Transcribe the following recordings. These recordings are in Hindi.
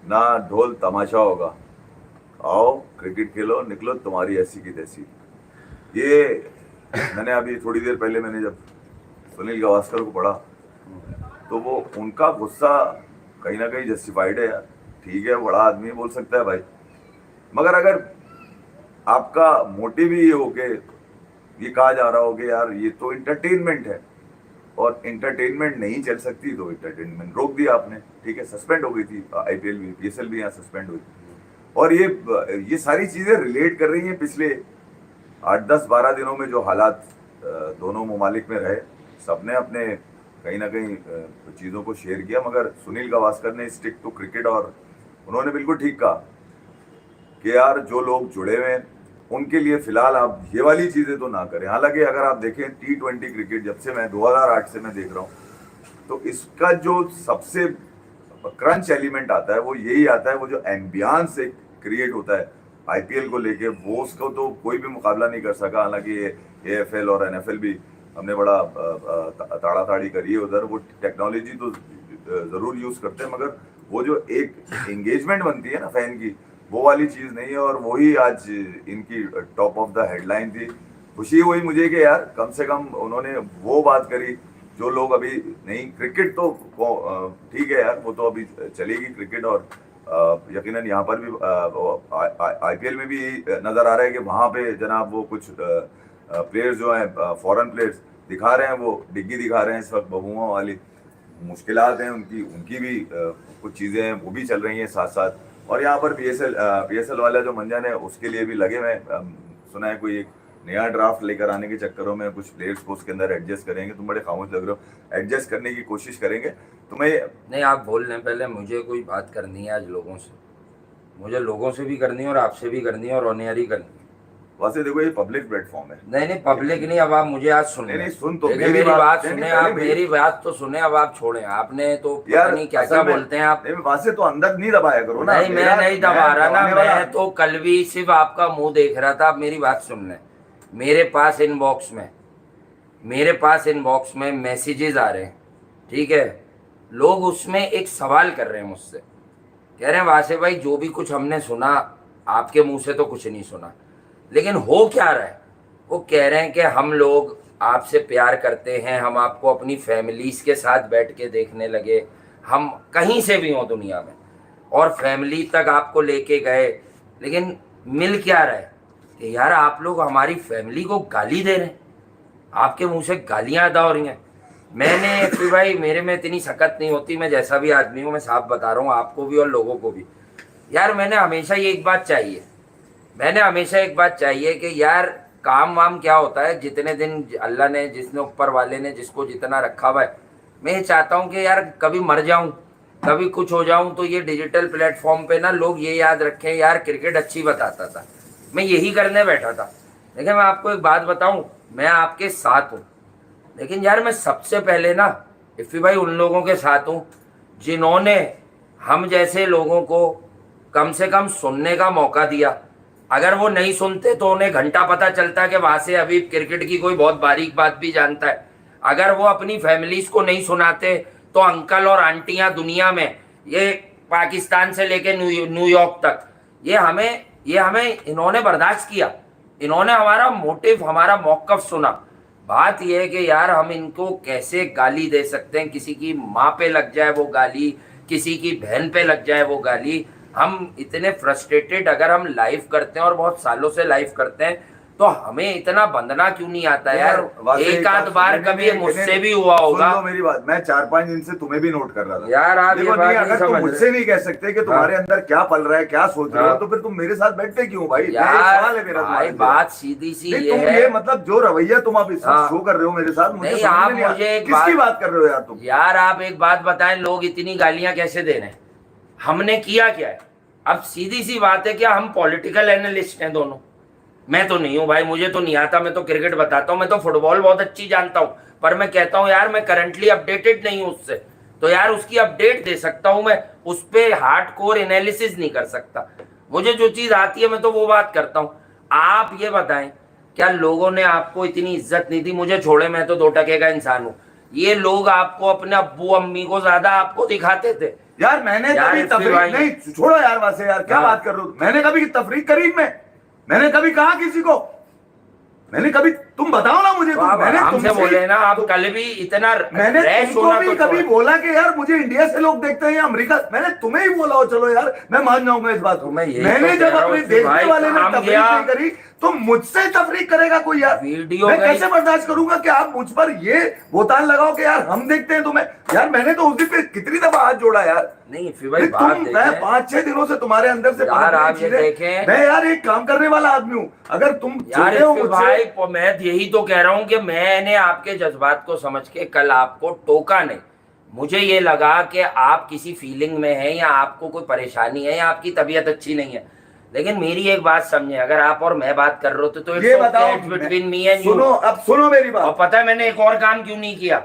ना ढोल तमाशा होगा, आओ क्रिकेट खेलो, निकलो तुम्हारी ऐसी की तैसी। ये मैंने अभी थोड़ी देर पहले मैंने जब सुनील गावस्कर को पढ़ा तो वो उनका गुस्सा कहीं ना कहीं जस्टिफाइड है यार। ठीक है, बड़ा आदमी बोल सकता है भाई, मगर अगर आपका मोटिव ही ये हो के ये कहा जा रहा हो कि यार ये तो इंटरटेनमेंट है और इंटरटेनमेंट नहीं चल सकती, तो इंटरटेनमेंट रोक दिया आपने, ठीक है, सस्पेंड हो गई थी आईपीएल भी, पीएसएल भी यहाँ सस्पेंड हुई। और ये सारी चीजें रिलेट कर रही हैं पिछले 8-10-12 दिनों में जो हालात दोनों ममालिक में रहे। सबने अपने कहीं ना कहीं चीज़ों को शेयर किया, मगर सुनील गावस्कर ने स्टिक टू क्रिकेट और उन्होंने बिल्कुल ठीक कहा कि यार जो लोग जुड़े हुए हैं उनके लिए फिलहाल आप ये वाली चीज़ें तो ना करें। हालांकि अगर आप देखें T20 क्रिकेट जब से मैं 2008 से मैं देख रहा हूँ तो इसका जो सबसे क्रंच एलिमेंट आता है वो यही आता है, वो जो एम्बियंस एक क्रिएट होता है आईपीएल को लेके, वो उसको तो कोई भी मुकाबला नहीं कर सका। हालांकि एएफएल और एनएफएल भी हमने बड़ा ताड़ाताड़ी करी है उधर, वो टेक्नोलॉजी तो जरूर यूज करते हैं, मगर वो जो एक एंगेजमेंट बनती है ना फैन की, वो वाली चीज नहीं है। और वही आज इनकी टॉप ऑफ द हेडलाइन थी। खुशी हुई मुझे कि यार कम से कम उन्होंने वो बात करी जो लोग अभी नहीं, क्रिकेट तो ठीक है यार, वो तो अभी चलेगी क्रिकेट, और यकीनन यहाँ पर भी आईपीएल में भी नजर आ रहा है कि वहां पे जनाब वो कुछ प्लेयर्स जो हैं फॉरेन प्लेयर्स दिखा रहे हैं, वो डिग्गी दिखा रहे हैं इस वक्त, बबुआ वाली मुश्किलात हैं उनकी, उनकी भी कुछ चीज़ें हैं वो भी चल रही हैं साथ साथ। और यहाँ पर पीएसएल वाला जो मंजन है उसके लिए भी लगे हुए सुना है कोई एक नया ड्राफ्ट लेकर आने के चक्करों में कुछ प्लेयर्स को उसके अंदर एडजस्ट करेंगे। तुम बड़े खामोश लग रहे हो, एडजस्ट करने की कोशिश करेंगे तुम्हें। नहीं, आप बोल रहे हैं, पहले मुझे कोई बात करनी है आज लोगों से, मुझे लोगों से भी करनी है और आपसे भी करनी है और ऑन एयर ही करनी है। वैसे देखो ये पब्लिक प्लेटफॉर्म है। नहीं पब्लिक नहीं, अब आप मुझे आज सुन नहीं सुन तो मेरी बात सुने, आप मेरी बात तो सुने, अब आप छोड़े। आपने तो यार नहीं क्या क्या बोलते हैं आप। नहीं वैसे तो अंदर नहीं दबाया करो ना। नहीं मैं नहीं दबा रहा ना, मैं तो कल भी सिर्फ आपका मुंह देख रहा था। आप मेरी बात सुन लें, मेरे पास इनबॉक्स में मैसेजेस आ रहे हैं, ठीक है, लोग उसमें एक सवाल कर रहे हैं मुझसे, कह रहे हैं वासे भाई जो भी कुछ हमने सुना आपके मुंह से तो कुछ नहीं सुना, लेकिन हो क्या रहा है। वो कह रहे हैं कि हम लोग आपसे प्यार करते हैं, हम आपको अपनी फैमिलीज के साथ बैठ के देखने लगे, हम कहीं से भी हों दुनिया में और फैमिली तक आपको लेके गए, लेकिन मिल क्या रहा है कि यार आप लोग हमारी फैमिली को गाली दे रहे हैं, आपके मुंह से गालियां अदा हो रही हैं। मैंने फिर भाई मेरे में इतनी सकत नहीं होती, मैं जैसा भी आदमी हूँ मैं साफ बता रहा हूँ आपको भी और लोगों को भी। यार मैंने हमेशा ये एक बात चाहिए कि यार काम वाम क्या होता है, जितने दिन अल्लाह ने, जिसने ऊपर वाले ने जिसको जितना रखा हुआ है, मैं ये चाहता हूँ कि यार कभी मर जाऊं, कभी कुछ हो जाऊं तो ये डिजिटल प्लेटफॉर्म पे ना लोग ये याद रखें यार क्रिकेट अच्छी बताता था। मैं यही करने बैठा था। देखिए मैं आपको एक बात बताऊं, मैं आपके साथ हूँ, लेकिन यार मैं सबसे पहले ना इफ़ी भाई उन लोगों के साथ हूँ जिन्होंने हम जैसे लोगों को कम से कम सुनने का मौका दिया। अगर वो नहीं सुनते तो उन्हें घंटा पता चलता कि वहां से अभी क्रिकेट की कोई बहुत बारीक बात भी जानता है। अगर वो अपनी फैमिलीज को नहीं सुनाते तो अंकल और आंटियां दुनिया में, ये पाकिस्तान से लेके न्यूयॉर्क तक, ये हमें इन्होंने बर्दाश्त किया, इन्होंने हमारा मोटिव, हमारा मौकफ सुना। बात यह है कि यार हम इनको कैसे गाली दे सकते हैं, किसी की माँ पे लग जाए वो गाली, किसी की बहन पे लग जाए वो गाली। हम इतने फ्रस्ट्रेटेड अगर हम लाइव करते हैं और बहुत सालों से लाइव करते हैं तो हमें इतना बंदना क्यों नहीं आता यार। एक आध बार कभी मुझसे भी हुआ होगा। सुन लो मेरी बात, मैं 4-5 दिन से तुम्हें भी नोट कर रहा था यार। आप देखो नहीं, अगर तुम मुझसे नहीं कह सकते कि तुम्हारे अंदर क्या पल रहा है, क्या सोच रहे हो, तो फिर तुम मेरे साथ बैठते क्यों भाई? सवाल है मेरा। भाई बात सीधी सी ये है, ये मतलब जो रवैया तुम आप शो कर रहे हो मेरे साथ, मुझे आप मुझे किसकी बात कर रहे हो यार तुम? यार आप एक बात बताएं, लोग इतनी गालियां कैसे दे रहे हैं, हमने किया क्या है? अब सीधी सी बात है, क्या हम पॉलिटिकल एनालिस्ट हैं दोनों? मैं तो नहीं हूं भाई, मुझे तो नहीं आता, मैं तो क्रिकेट बताता हूं, मैं तो फुटबॉल बहुत अच्छी जानता हूं, पर मैं कहता हूं यार मैं करंटली अपडेटेड नहीं हूं उससे, तो यार उसकी अपडेट दे सकता हूं, मैं उस पर हार्डकोर एनालिसिस नहीं कर सकता। मुझे जो चीज आती है मैं तो वो बात करता हूं। आप ये बताएं, क्या लोगों ने आपको इतनी इज्जत नहीं दी? मुझे छोड़े, मैं तो 2 टके का इंसान हूं। ये लोग आपको अपने अब्बू अम्मी को ज्यादा आपको दिखाते थे, यार मैंने यार कभी इफ्फी तफरीक भाई- नहीं, छोड़ो यार वासे यार, क्या हाँ। बात कर रहे हो? मैंने कभी तफरीक करी इनमें? मैंने कभी कहा किसी को? मैंने कभी, तुम बताओ ना मुझे, तो आप मैंने आराम से तुमसे बोले ना, आप कल भी इतना मैंने रैश तुमको होना भी तो कभी छोड़। बोला कि यार मुझे इंडिया से लोग देखते हैं या अमेरिका? मैंने तुम्हें ही बोला हो, चलो यार मैं मान जाऊंगा इस बात को। तो मैं यही मैंने तो जब कह रहा अपने हूँ कि देखने भाई वाले में काम तफरीक गया। नहीं करी तो मुझसे तफरीक करेगा कोई यार? वीडियो मैं गई। कैसे बर्दाश्त करूंगा कि आप मुझ पर ये बोतान लगाओ कि यार हम देखते हैं तुम्हें? यार मैंने तो उस दिन पे कितनी दफा हाथ जोड़ा यार। नहीं फिर भाई नहीं, बात मैं देखें 5-6 दिनों से तुम्हारे अंदर से यार, पनप रही आप ये चीजें। देखें। मैं यार एक काम करने वाला आदमी हूँ, अगर तुम यार चलते हो इफ्फी मुझसे। भाई, मैं यही तो कह रहा हूँ कि मैंने आपके जज्बात को समझ के कल आपको टोका नहीं। मुझे ये लगा कि आप किसी फीलिंग में हैं या आपको कोई परेशानी है या आपकी तबीयत अच्छी नहीं है। लेकिन मेरी एक बात समझे, अगर आप और मैं बात कर रहे हो तो ये बताओ, बिटवीन मी एंड यू। सुनो, अब सुनो मेरी और बात। पता है मैंने एक और काम क्यों नहीं किया?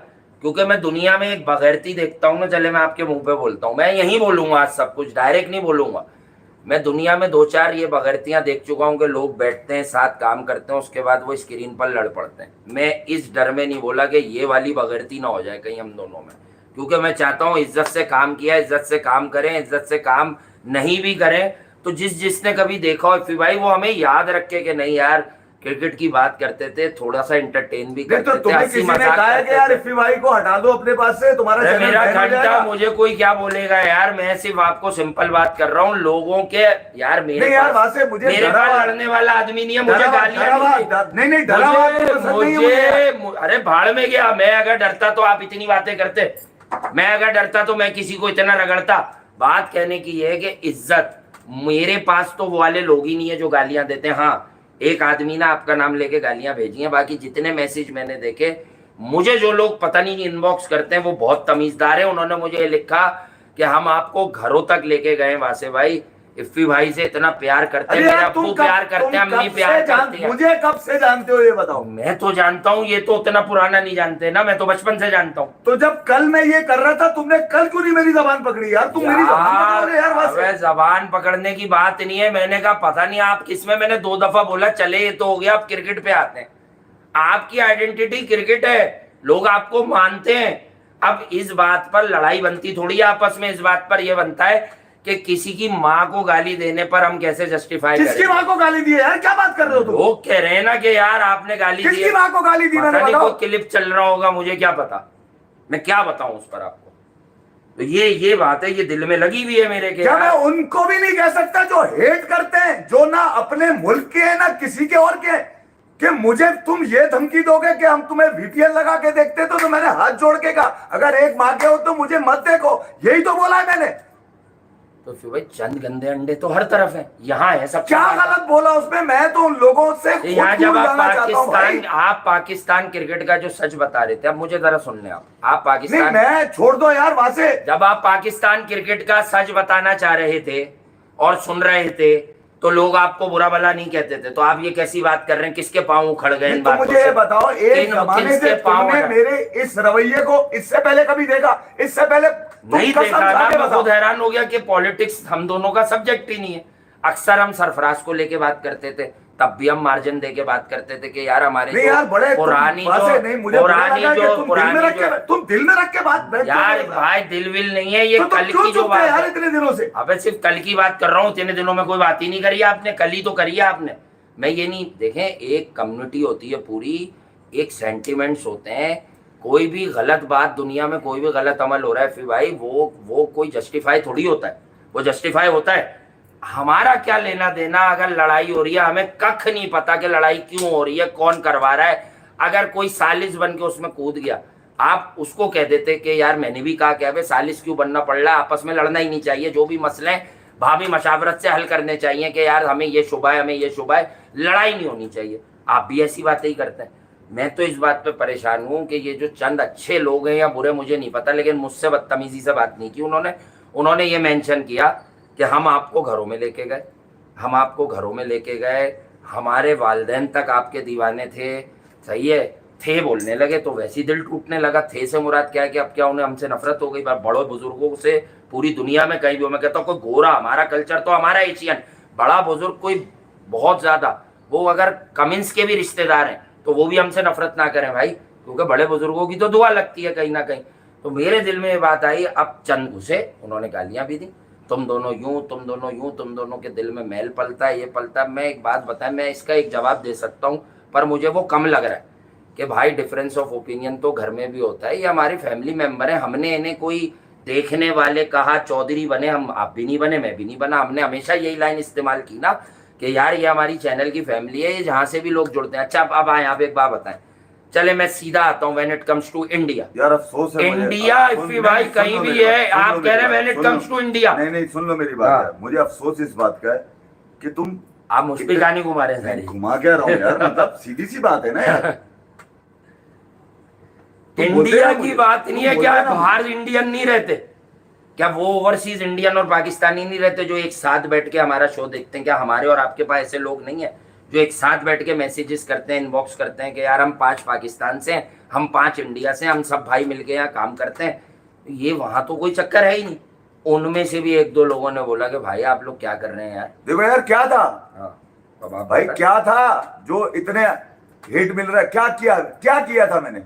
क्योंकि मैं दुनिया में एक बगैरती देखता हूँ ना, चले मैं आपके मुंह पे बोलता हूँ, मैं यही बोलूंगा आज सब कुछ, डायरेक्ट नहीं बोलूंगा। मैं दुनिया में 2-4 ये बगैरतियां देख चुका हूँ कि लोग बैठते हैं साथ काम करते हैं, उसके बाद वो स्क्रीन पर लड़ पड़ते हैं। मैं इस डर में नहीं बोला कि ये वाली बगैरती ना हो जाए कहीं हम दोनों में, क्योंकि मैं चाहता हूँ इज्जत से काम किया, इज्जत से काम करें, इज्जत से काम नहीं भी करें तो जिसने कभी देखा हो फिर भाई वो हमें याद रखे कि नहीं यार क्रिकेट की बात करते थे, थोड़ा सा एंटरटेन भी नहीं करते तो थे, तुम्हें हंसी किसी ने मजाक कहा है कि यार करते थे। इफ्फी भाई को हटा दो अपने पास से, तुम्हारा अरे चैनल मेरा बैन हो घंटा, जाएगा। मुझे कोई क्या बोलेगा यार, मैं सिर्फ आपको सिंपल बात कर रहा हूँ लोगों के। यार मेरे नहीं यार, पास वहां से मुझे मेरे पास डरावा- लड़ने वाला आदमी नहीं है, मुझे डरावा- गालियां डरावा- नहीं, नहीं, डरावा तो पसंद नहीं है मुझे। अरे भाड़ में गया, मैं अगर डरता तो आप इतनी बातें करते? मैं अगर डरता तो मैं किसी को इतना रगड़ता? बात कहने की ये है कि इज्जत मेरे पास तो वो वाले लोग ही नहीं है जो गालियां देते हैं। हाँ, एक आदमी ना आपका नाम लेके गालियां भेजी हैं, बाकी जितने मैसेज मैंने देखे, मुझे जो लोग पता नहीं इनबॉक्स करते हैं वो बहुत तमीजदार है। उन्होंने मुझे ये लिखा कि हम आपको घरों तक लेके गए वासे भाई, इफ्फी भाई से इतना प्यार करते हैं, अरे मेरे यार अब्बू प्यार करते हैं, अम्मी प्यार करते हैं। मुझे कब से जानते हो ये बताओ? मैं तो जानता हूँ, ये तो उतना पुराना नहीं जानते ना, मैं तो बचपन से जानता हूँ। तो जब कल मैं ये कर रहा था तुमने कल क्यों नहीं मेरी जबान पकड़ी यार? तुम मेरी जबान पकड़ोगे यार वहां से? अबे जबान पकड़ने की बात नहीं है, मैंने कहा पता नहीं आप किसमें, मैंने 2 दफा बोला चले ये तो हो गया, अब क्रिकेट पे आते हैं। आपकी आइडेंटिटी क्रिकेट है, लोग आपको मानते हैं। अब इस बात पर लड़ाई बनती थोड़ी है आपस में, इस बात पर यह बनता है कि किसी की माँ को गाली देने पर हम कैसे जस्टिफाई करें। किसकी माँ को गाली दी है यार? क्या बात कर रहे हो तुम? लोग कह रहे हैं ना कि यार आपने गाली दी किसकी है। माँ को गाली दी मैंने पता नहीं बताओ? कोई क्लिप चल रहा होगा, मुझे क्या पता, मैं क्या बताऊं उस पर आपको। तो ये बात है, ये दिल में लगी हुई है मेरे के क्या मैं यार। उनको भी नहीं कह सकता जो हेट करते हैं, जो ना अपने मुल्क के हैं ना किसी के और के हैं, कि मुझे तुम ये धमकी दोगे कि हम तुम्हें वीपीएन लगा के देखते? तो मैंने हाथ जोड़ के कहा अगर एक माँ के हो तो मुझे मत देखो, यही तो बोला है मैंने। तो फिर भाई चंद गंदे अंडे तो हर तरफ है, यहाँ है सब। क्या गलत बोला उसमें? मैं तो उन लोगों से खुद यहाँ जब दूर आप जाना चाहता हूं भाई। आप पाकिस्तान क्रिकेट का जो सच बता रहे थे, अब मुझे जरा सुन लें आप नहीं, पाकिस्तान, मैं छोड़ दो यार वहां से। जब आप पाकिस्तान क्रिकेट का सच बताना चाह रहे थे और सुन रहे थे तो लोग आपको बुरा भला नहीं कहते थे, तो आप ये कैसी बात कर रहे हैं? किसके पांव उखड़ गए इन तो बातों मुझे ये से? बताओ, एक जमाने से तुमने मेरे इस रवैये को इससे पहले कभी देखा? इससे पहले नहीं देखा ना, मैं खुद हैरान हो गया कि पॉलिटिक्स हम दोनों का सब्जेक्ट ही नहीं है। अक्सर हम सरफराज को लेके बात करते थे, तब भी हम मार्जिन देके बात करते थे कि यार हमारी नहीं यार, बड़े पुरानी तुम दिल में रख के बात यार भाई दिल विल नहीं है ये, तो कल की जो बात यार है। इतने दिनों से। अबे सिर्फ कल की बात कर रहा हूँ, इतने दिनों में कोई बात ही नहीं करी आपने, कल ही तो करी है आपने। मैं ये नहीं, देखें एक कम्युनिटी होती है पूरी, एक सेंटिमेंट्स होते हैं, कोई भी गलत बात दुनिया में, कोई भी गलत अमल हो रहा है फिर भाई वो कोई जस्टिफाई थोड़ी होता है, वो जस्टिफाई होता है। हमारा क्या लेना देना? अगर लड़ाई हो रही है, हमें कख नहीं पता कि लड़ाई क्यों हो रही है, कौन करवा रहा है। अगर कोई सालिस बन के उसमें कूद गया, आप उसको कह देते कि यार मैंने भी कहा कि सालिस क्यों बनना पड़ रहा है, आपस में लड़ना ही नहीं चाहिए, जो भी मसले भाभी मशावरत से हल करने चाहिए कि यार हमें ये शुबा है, हमें ये शुबा है, लड़ाई नहीं होनी चाहिए। आप भी ऐसी बातें ही करते हैं। मैं तो इस बात पे परेशान हूँ कि ये जो चंद अच्छे लोग हैं या बुरे मुझे नहीं पता, लेकिन मुझसे बदतमीजी से बात नहीं की उन्होंने ये मेंशन किया कि हम आपको घरों में लेके गए, हम आपको घरों में लेके गए, हमारे वालिदैन तक आपके दीवाने थे। सही है, थे बोलने लगे तो वैसे ही दिल टूटने लगा। थे से मुराद क्या है कि अब क्या उन्हें हमसे नफरत हो गई? बड़े बुजुर्गों से पूरी दुनिया में कहीं भी मैं कहता हूँ कोई गोरा, हमारा कल्चर तो हमारा एशियन, बड़ा बुजुर्ग कोई बहुत ज्यादा, वो अगर कमिंस के भी रिश्तेदार हैं तो वो भी हमसे नफरत ना करें भाई, क्योंकि बड़े बुजुर्गों की तो दुआ लगती है कहीं ना कहीं। तो मेरे दिल में ये बात आई, अब चंद घुसे, उन्होंने गालियां भी दी, तुम दोनों यूं, तुम दोनों यूं, तुम दोनों के दिल में मैल पलता है, ये पलता है। मैं एक बात बताएं, मैं इसका एक जवाब दे सकता हूँ, पर मुझे वो कम लग रहा है कि भाई डिफरेंस ऑफ ओपिनियन तो घर में भी होता है, ये हमारे फैमिली मेंबर है, हमने इन्हें कोई देखने वाले कहा चौधरी बने, हम आप भी नहीं बने, मैं भी नहीं बना, हमने हमेशा यही लाइन इस्तेमाल की ना कि यार ये हमारी चैनल की फैमिली है, ये जहाँ से भी लोग जुड़ते हैं। अच्छा अब आए, आप एक बात बताएं, चले मैं सीधा आता हूँ, when it comes to India, यार अफसोस है मुझे। इंडिया इफी भाई कहीं भी है, आप कह रहे हैं when it comes to India. नहीं नहीं, सुन लो मेरी बात है, मुझे अफसोस इस बात का है कि तुम आप मुझ पे गाने घुमा रहे हैं सारी। घुमा क्या रहा हूँ यार, मतलब सीधी सी बात है ना यार। इंडिया की बात नहीं है क्या, बाहर इंडियन नहीं रहते क्या, वो ओवरसीज इंडियन और पाकिस्तानी नहीं रहते जो एक साथ बैठ के हमारा शो देखते हैं क्या? हमारे और आपके पास ऐसे लोग नहीं है जो एक साथ बैठ के मैसेजेस करते हैं, इनबॉक्स करते हैं कि यार हम 5 पाकिस्तान से हैं, हम 5 इंडिया से, हम सब भाई मिलके यहाँ काम करते हैं। ये वहां तो कोई चक्कर है ही नहीं। उनमें से भी 1-2 लोगों ने बोला कि भाई आप लोग क्या कर रहे हैं यार। देखो यार क्या था, अब आप भाई क्या था जो इतने हेट मिल रहा है, क्या किया था मैंने?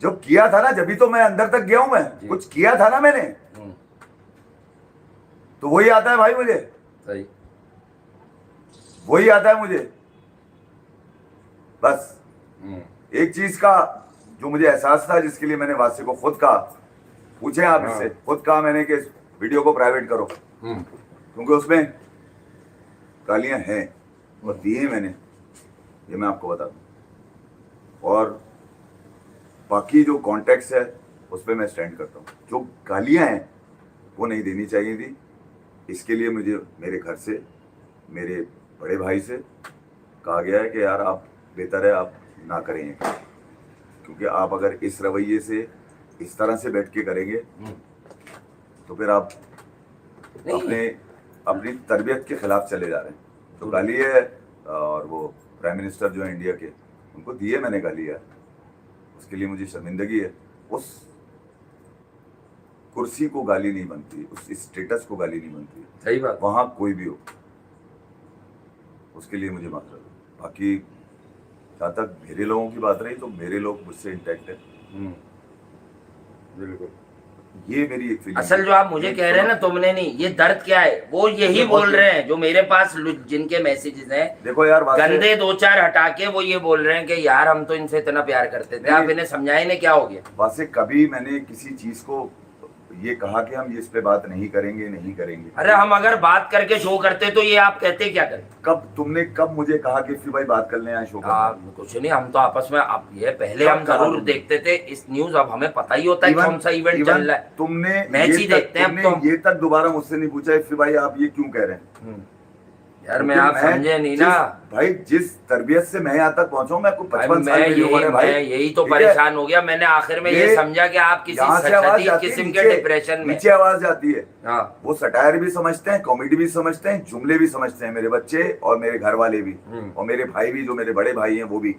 जो किया था ना, जब भी तो मैं अंदर तक गया हूं, मैं कुछ किया था ना मैंने, तो वही आता है भाई मुझे, सही वही आता है मुझे। बस एक चीज का जो मुझे एहसास था, जिसके लिए मैंने वासी को खुद कहा, पूछे आप इससे, खुद कहा मैंने कि इस वीडियो को प्राइवेट करो, क्योंकि उसमें गालियां हैं और दी है मैंने, ये मैं आपको बता दूं। और बाकी जो कॉन्टेक्स्ट है उस पर मैं स्टैंड करता हूँ। जो गालियां हैं वो नहीं देनी चाहिए थी। इसके लिए मुझे मेरे घर से, मेरे बड़े भाई से कहा गया है कि यार आप बेहतर है आप ना करें, क्योंकि आप अगर इस रवैये से इस तरह से बैठ के करेंगे तो फिर आप अपनी तरबियत के खिलाफ चले जा रहे हैं। तो गाली है, और वो प्राइम मिनिस्टर जो है इंडिया के, उनको दिए मैंने गाली है, उसके लिए मुझे शर्मिंदगी है। उस कुर्सी को गाली नहीं बनती, उस स्टेटस को गाली नहीं बनती। सही बात, वहां कोई भी हो, उसके लिए मुझे माफ कर दो। बाकी जहाँ तक मेरे लोगों की बात रही, तो मेरे लोग मुझसे इंटैक्ट है, बिल्कुल। ये मेरी एक फीलिंग। असल जो आप मुझे कह रहे हैं ना, तुमने नहीं, ये दर्द क्या है वो यही बोल रहे हैं जो मेरे पास जिनके मैसेजेस हैं। देखो यार, गंदे 2-4 हटा के वो ये बोल रहे हैं कि यार हम तो इनसे इतना प्यार करते थे। आप इन्हें समझाए ने क्या हो गया? वासे कभी मैंने किसी चीज को ये कहा कि हम इस पे बात नहीं करेंगे। अरे हम अगर बात करके शो करते तो ये आप कहते क्या करें? कब मुझे कहा कि फिर भाई बात कर लें यहाँ शो कर? कुछ नहीं, हम तो आपस में आप ये पहले हम जरूर देखते थे इस न्यूज, अब हमें पता ही होता है कौन सा इवेंट चल रहा है। तुमने मैच ही देखते हैं अब तो। ये तक दोबारा मुझसे नहीं पूछा फिर भाई आप ये क्यों कह रहे हैं? यार मैं आप समझे नहीं ना भाई, जिस तरबियत से मैं यहाँ तक पहुंचा हूँ, मैं आपको 55 साल की उम्र है भाई, यही तो परेशान हो गया। मैंने आखिर में ये समझा कि आप किसी शदीद किस्म के डिप्रेशन में, नीचे आवाज जाती है। वो सटायर भी समझते हैं, कॉमेडी भी समझते हैं, जुमले भी समझते हैं, मेरे बच्चे और मेरे घर वाले भी, और मेरे भाई भी, जो मेरे बड़े भाई हैं वो भी।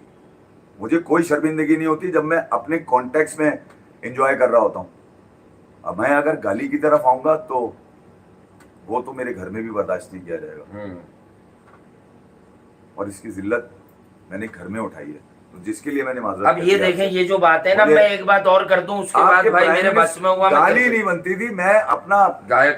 मुझे कोई शर्मिंदगी नहीं होती जब मैं अपने कॉन्टेक्स्ट में एंजॉय कर रहा होता हूँ। अब मैं अगर गाली की तरफ आऊंगा तो वो तो मेरे घर में भी बर्दाश्त नहीं किया जाएगा, और इसकी जिल्लत मैंने घर में उठाई है, तो जिसके लिए मैंने माजरत। अब ये देखें, ये जो बात है ना, मैं एक बात और कर दूं, उसके बाद भाई मेरे बस में हुआ, गाली नहीं बनती थी, मैं अपना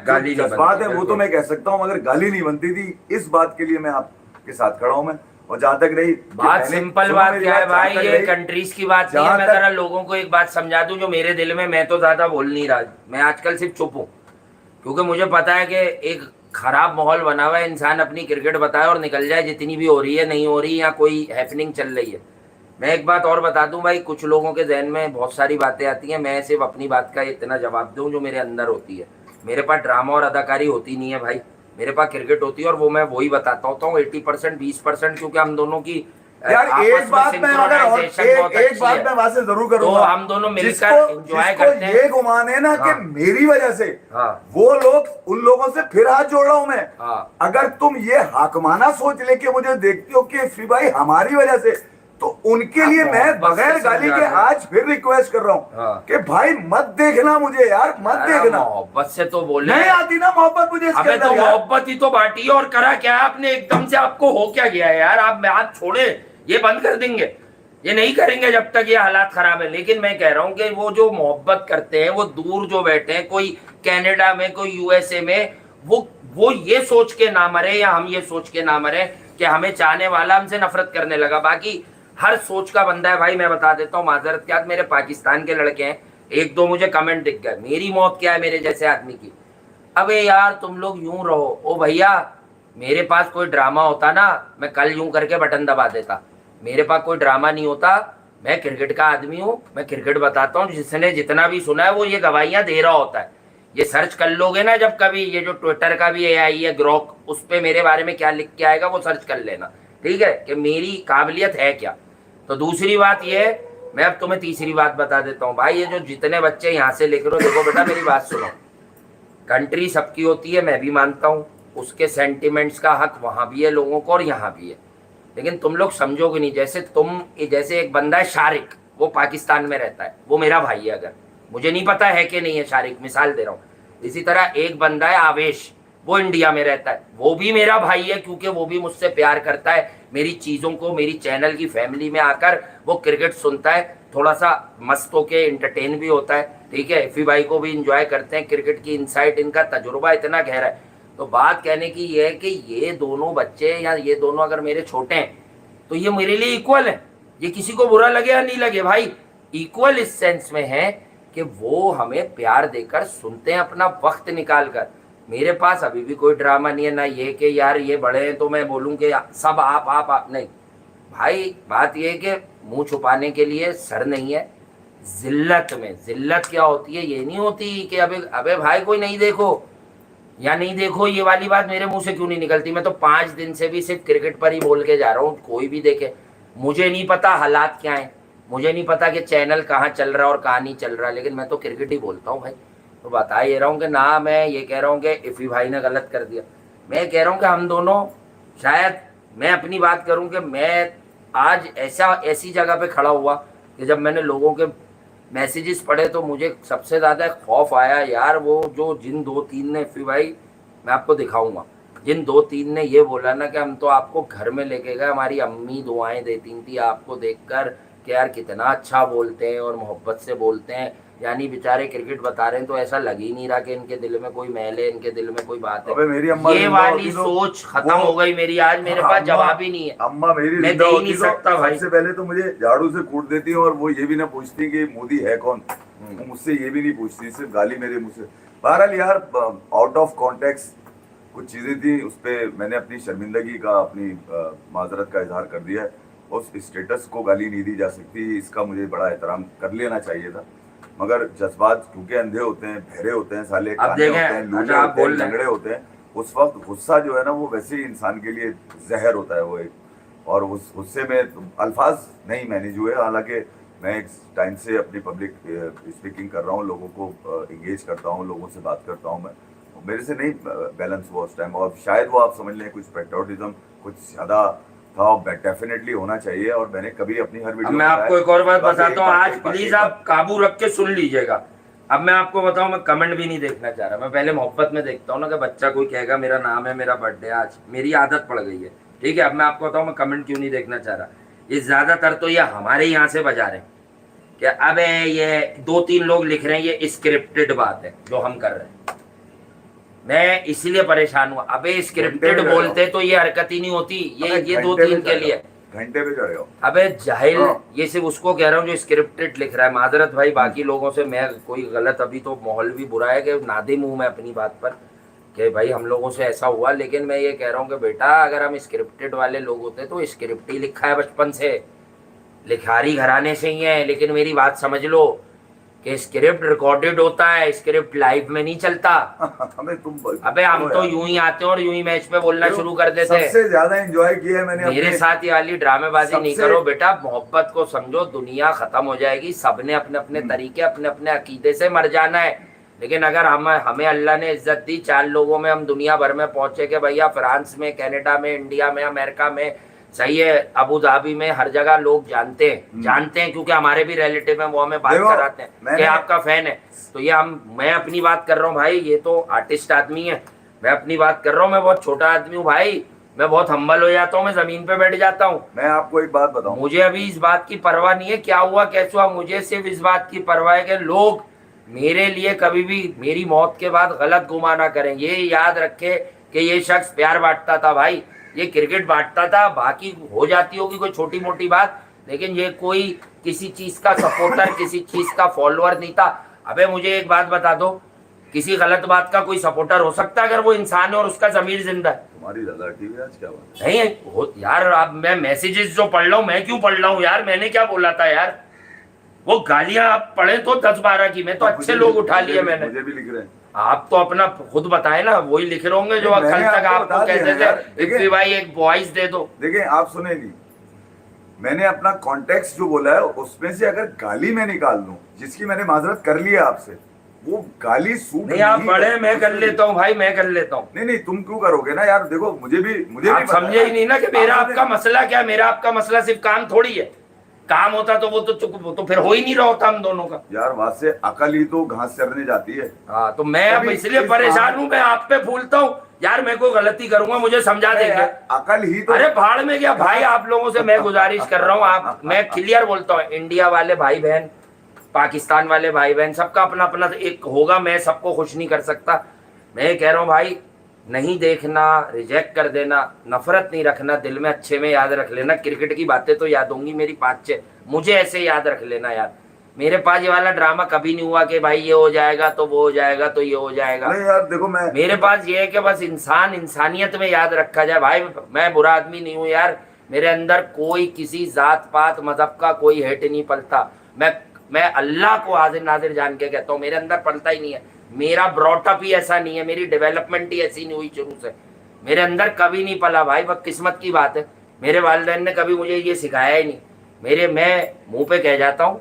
गाली जज्बात है वो तो मैं कह सकता हूँ, मगर गाली नहीं बनती थी। इस बात के लिए मैं आपके साथ खड़ा हूँ। मैं, और जहाँ तक रही बात, सिंपल बात क्या है भाई, ये कंट्रीज की बात नहीं है। मैं जरा लोगों को एक बात समझा दूं जो मेरे दिल में, मैं तो ज्यादा बोल नहीं रहा, मैं आजकल सिर्फ चुप हूँ, क्योंकि मुझे पता है कि एक खराब माहौल बना हुआ है, इंसान अपनी क्रिकेट बताए और निकल जाए, जितनी भी हो रही है, नहीं हो रही, या कोई हैपनिंग चल रही है। मैं एक बात और बता दूं भाई, कुछ लोगों के जहन में बहुत सारी बातें आती हैं, मैं सिर्फ अपनी बात का इतना जवाब दूं जो मेरे अंदर होती है। मेरे पास ड्रामा और अदाकारी होती नहीं है भाई, मेरे पास क्रिकेट होती है, और वो मैं वही बताता होता हूँ 80% 20%, क्योंकि हम दोनों की यार एक बात मैं वहां से जरूर करूंगा, तो हम दोनों मिलकर एंजॉय करते हैं। ये गुमान है ना कि मेरी वजह से वो लोग, उन लोगों से फिर हाथ जोड़ रहा हूं मैं। अगर तुम ये हाकमाना सोच लेके मुझे देखते हो कि फिर भाई हमारी वजह से, तो उनके लिए मैं बगैर गाली के आज फिर रिक्वेस्ट कर रहा हूँ कि भाई मत देखना मुझे यार, मत देखना। मोहब्बत से तो बोले नहीं आती ना मोहब्बत मुझे, हमें तो मोहब्बत ही तो बांटी, और करा क्या आपने एकदम से, आपको हो क्या गया है यार? आप छोड़े, ये बंद कर देंगे ये नहीं करेंगे जब तक ये हालात खराब है। लेकिन मैं कह रहा हूँ कि वो जो मोहब्बत करते हैं, वो दूर जो बैठे हैं, कोई कनाडा में, कोई यूएसए में, वो ये सोच के ना मरे या हम ये सोच के ना मरे कि हमें चाहने वाला हमसे नफरत करने लगा। बाकी हर सोच का बंदा है भाई। मैं बता देता हूँ माजरत क्या, मेरे पाकिस्तान के लड़के हैं, एक दो मुझे कमेंट दिख गए, मेरी मौत क्या है मेरे जैसे आदमी की। अबे यार तुम लोग यूं रहो। ओ भैया, मेरे पास कोई ड्रामा होता ना, मैं कल यूं करके बटन दबा देता। मेरे पास कोई ड्रामा नहीं होता। मैं क्रिकेट का आदमी हूँ, मैं क्रिकेट बताता हूँ। जिसने जितना भी सुना है वो ये गवाहियां दे रहा होता है। ये सर्च कर लोगे ना जब कभी, ये जो ट्विटर का भी एआई है ग्रोक, उस पे मेरे बारे में क्या लिख के आएगा वो सर्च कर लेना, ठीक है, कि मेरी काबिलियत है क्या। तो दूसरी बात ये है, मैं अब तुम्हें तीसरी बात बता देता हूँ भाई। ये जो जितने बच्चे यहाँ से लिख रहे हो, देखो बेटा मेरी बात सुनो, कंट्री सबकी होती है, मैं भी मानता हूँ, उसके सेंटिमेंट्स का हक वहां भी है लोगों को और यहाँ भी है। लेकिन तुम लोग समझोगे नहीं। जैसे एक बंदा है शारिक, वो पाकिस्तान में रहता है, वो मेरा भाई है। अगर मुझे नहीं पता है कि नहीं है शारिक, मिसाल दे रहा हूँ। इसी तरह एक बंदा है आवेश, वो इंडिया में रहता है, वो भी मेरा भाई है, क्योंकि वो भी मुझसे प्यार करता है। मेरी चीजों को, मेरी चैनल की फैमिली में आकर वो क्रिकेट सुनता है, थोड़ा सा मस्त होके एंटरटेन भी होता है, ठीक है। इफी भाई को भी इंजॉय करते हैं, क्रिकेट की इनसाइट, इनका तजुर्बा इतना गहरा है। तो बात कहने की ये है कि ये दोनों बच्चे या ये दोनों अगर मेरे छोटे हैं तो ये मेरे लिए इक्वल है। ये किसी को बुरा लगे या नहीं लगे भाई, इक्वल इस सेंस में है कि वो हमें प्यार देकर सुनते हैं, अपना वक्त निकाल कर। मेरे पास अभी भी कोई ड्रामा नहीं है, ना ये कि यार ये बड़े हैं तो मैं बोलूं कि सब आप नहीं भाई। बात ये है कि मुंह छुपाने के लिए सर नहीं है। जिल्लत में जिल्लत क्या होती है, ये नहीं होती कि अबे भाई कोई नहीं देखो या नहीं देखो, ये वाली बात मेरे मुंह से क्यों नहीं निकलती। मैं तो 5 दिन से भी सिर्फ क्रिकेट पर ही बोल के जा रहा हूँ, कोई भी देखे। मुझे नहीं पता हालात क्या है, मुझे नहीं पता कि चैनल कहाँ चल रहा है और कहाँ नहीं चल रहा, लेकिन मैं तो क्रिकेट ही बोलता हूँ भाई। तो बता ये रहा हूँ कि ना मैं ये कह रहा हूँ कि इफ़ी भाई ने गलत कर दिया, मैं कह रहा हूँ कि हम दोनों, शायद मैं अपनी बात करूँ कि मैं आज ऐसी जगह पे खड़ा हुआ कि जब मैंने लोगों के मैसेजेस पढ़े तो मुझे सबसे ज़्यादा खौफ आया यार। वो जो जिन 2-3 ने, इफ़ी भाई मैं आपको दिखाऊंगा, जिन 2-3 ने ये बोला ना कि हम तो आपको घर में लेके गए, हमारी अम्मी दुआएं देती थी आपको देखकर कि यार कितना अच्छा बोलते हैं और मोहब्बत से बोलते हैं। यानी बेचारे क्रिकेट बता रहे हैं तो ऐसा लग ही नहीं रहा कि इनके दिल में कोई मैल है, इनके दिल में कोई बात है। अबे मेरी अम्मा ये वाली सोच खत्म हो गई मेरी आज। मेरे पास जवाब ही नहीं है, अम्मा मेरी मैं दे ही नहीं सकता भाई। सबसे पहले तो मुझे झाड़ू से कूट देती है और वो ये भी ना पूछती कि मोदी है कौन, वो मुझसे ये भी नहीं पूछती, सिर्फ गाली मेरे मुंह से। बहरहाल यार, आउट ऑफ कॉन्टेक्स्ट कुछ चीजें थी, उस पर मैंने अपनी शर्मिंदगी का, अपनी माजरत का इजहार कर दिया है। उस स्टेटस को गाली नहीं दी जा सकती, इसका मुझे बड़ा एहतराम कर लेना चाहिए था। मगर जज्बात क्योंकि अंधे होते हैं, बहरे होते हैं, साले काने होते हैं, लूले होते हैं, लंगड़े होते हैं, उस वक्त गुस्सा जो है ना वो वैसे ही इंसान के लिए जहर होता है वो एक। और उस गुस्से में अल्फाज नहीं मैनेज हुए। हालांकि मैं एक टाइम से अपनी पब्लिक स्पीकिंग कर रहा हूँ, लोगों को इंगेज करता हूँ, लोगों से बात करता हूँ मैं, मेरे से नहीं बैलेंस हुआ उस टाइम। और शायद वो आप समझ लें कुछ पेट्रियोटिज्म कुछ ज़्यादा था, डेफिनेटली होना चाहिए। और मैंने कभी अपनी हर वीडियो, मैं आपको एक और बात बताता हूँ आज, प्लीज आप काबू रख के सुन लीजिएगा। अब मैं आपको बताऊं, मैं कमेंट भी नहीं देखना चाह रहा। मैं पहले मोहब्बत में देखता हूँ ना कि बच्चा कोई कहेगा मेरा नाम है, मेरा बर्थडे आज, मेरी आदत पड़ गई है, ठीक है। अब मैं आपको बताऊं मैं कमेंट क्यों नहीं देखना चाह रहा। ये ज्यादातर तो ये हमारे यहाँ से बजा रहे हैं कि अबे ये 2-3 लोग लिख रहे हैं ये स्क्रिप्टेड बात है जो हम कर रहे हैं। मैं इसलिए परेशान हुआ। अबे स्क्रिप्टेड बोलते तो ये हरकत ही नहीं होती। ये 2-3 के लिए घंटे पे चढ़े हो। अबे जाहिल, ये सिर्फ उसको कह रहा हूँ जो स्क्रिप्टेड लिख रहा है। माजरत भाई बाकी लोगों से, मैं कोई गलत, अभी तो माहौल भी बुरा है कि नादिम हूँ मैं अपनी बात पर कि भाई हम लोगों से ऐसा हुआ। लेकिन मैं ये कह रहा हूँ कि बेटा अगर हम स्क्रिप्टेड वाले लोग होते तो स्क्रिप्ट ही लिखा है बचपन से, लिखारी घराने से ही है। लेकिन मेरी बात समझ लो कि स्क्रिप्ट रिकॉर्डेड होता है, स्क्रिप्ट लाइव में नहीं चलता। अबे हम तो यूं ही आते हैं और यूं ही मैच पे बोलना शुरू कर देते हैं। सबसे ज्यादा एंजॉय किया है मैंने मेरे साथ ये वाली ड्रामेबाजी नहीं करो बेटा, मोहब्बत को समझो। दुनिया खत्म हो जाएगी, सबने अपने अपने तरीके, अपने अपने अकीदे से मर जाना है। लेकिन अगर हमें अल्लाह ने इज्जत दी, 4 लोगों में हम दुनिया भर में पहुंचे कि भैया फ्रांस में, कनाडा में, इंडिया में, अमेरिका में, सही है, अबू धाबी में, हर जगह लोग जानते हैं क्योंकि हमारे भी रिलेटिव हैं, वो हमें बात कराते हैं कि आपका फैन है। तो ये मैं अपनी बात कर रहा हूँ भाई, ये तो आर्टिस्ट आदमी है, मैं अपनी बात कर रहा हूँ, मैं बहुत छोटा आदमी हूँ भाई। मैं बहुत हम्बल हो जाता हूँ, मैं जमीन पे बैठ जाता हूँ। मैं आपको एक बात बताऊं, मुझे अभी इस बात की परवाह नहीं है क्या हुआ कैसे हुआ, मुझे सिर्फ इस बात की परवाह है कि लोग मेरे लिए कभी भी मेरी मौत के बाद गलत गुमान ना करें। ये याद रखे कि ये शख्स प्यार बांटता था भाई, ये क्रिकेट बांटता था, बाकी हो जाती होगी कोई छोटी मोटी बात, लेकिन ये कोई किसी चीज का सपोर्टर किसी चीज का फॉलोअर नहीं था। अबे मुझे एक बात बता दो, किसी गलत बात का कोई सपोर्टर हो सकता है अगर वो इंसान है और उसका जमीर जिंदा है? तुम्हारी ज्यादा ठीक है आज, क्या बात है? नहीं है हो यार। अब मैं मैसेजेस जो पढ़ रहा हूँ, मैं क्यों पढ़ रहा हूँ यार, मैंने क्या बोला था यार? वो गालियां आप पढ़े तो 10-12 की, मैं तो अच्छे लोग उठा लिए मैंने। मुझे भी लिख रहे हैं। आप तो अपना खुद बताए ना, वही लिख रहे होंगे जो मैंने कल तक आपको आपको बता दिया कहते यार, थे इक्की भाई एक वॉइस दे दो। देखिए आप सुने नहीं, मैंने अपना कॉन्टेक्स्ट जो बोला है उसमें से अगर गाली मैं निकाल दूं, जिसकी मैंने माजरत कर ली है आपसे, वो गाली सूट नहीं आप पढ़े, मैं कर लेता हूँ भाई, मैं कर लेता हूँ। नहीं नहीं, तुम क्यों करोगे ना यार, देखो मुझे भी आप पता समझे है। ही नहीं ना कि मेरा आपका मसला क्या है। मेरा आपका मसला सिर्फ काम थोड़ी है, काम होता तो वो तो फिर हो ही नहीं रहा होता हम दोनों का यार, वहां से अकल ही तो घास चरने जाती है। हाँ, तो मैं अब अभी इसलिए इस परेशान बात- हूँ, मैं आप पे फूलता हूँ यार, मैं कोई गलती करूंगा मुझे समझा देंगे। अकल ही तो, अरे भाड़ में गया भाई, आप लोगों से मैं गुजारिश कर रहा हूँ, आप, मैं क्लियर बोलता हूँ, इंडिया वाले भाई बहन, पाकिस्तान वाले भाई बहन, सबका अपना अपना एक होगा, मैं सबको खुश नहीं कर सकता। मैं कह रहा हूँ भाई, नहीं देखना, रिजेक्ट कर देना, नफरत नहीं रखना दिल में, अच्छे में याद रख लेना। क्रिकेट की बातें तो याद होंगी मेरी 5-6, मुझे ऐसे याद रख लेना यार। मेरे पास ये वाला ड्रामा कभी नहीं हुआ कि भाई ये हो जाएगा तो वो हो जाएगा तो ये हो जाएगा। नहीं यार देखो, मैं मेरे पास ये है कि बस इंसान इंसानियत में याद रखा जाए भाई। मैं बुरा आदमी नहीं हूँ यार, मेरे अंदर कोई किसी जात पात मजहब का कोई हेट नहीं पलता। मैं अल्लाह को हाजिर नाजिर जान के कहता हूँ, मेरे अंदर पलता ही नहीं है। मेरा ब्रॉटअप ही ऐसा नहीं है, मेरी डेवलपमेंट ही ऐसी नहीं हुई शुरू से, मेरे अंदर कभी नहीं पला भाई। बस किस्मत की बात है, मेरे वालिदैन ने कभी मुझे ये सिखाया ही नहीं। मैं मुंह पे कह जाता हूँ,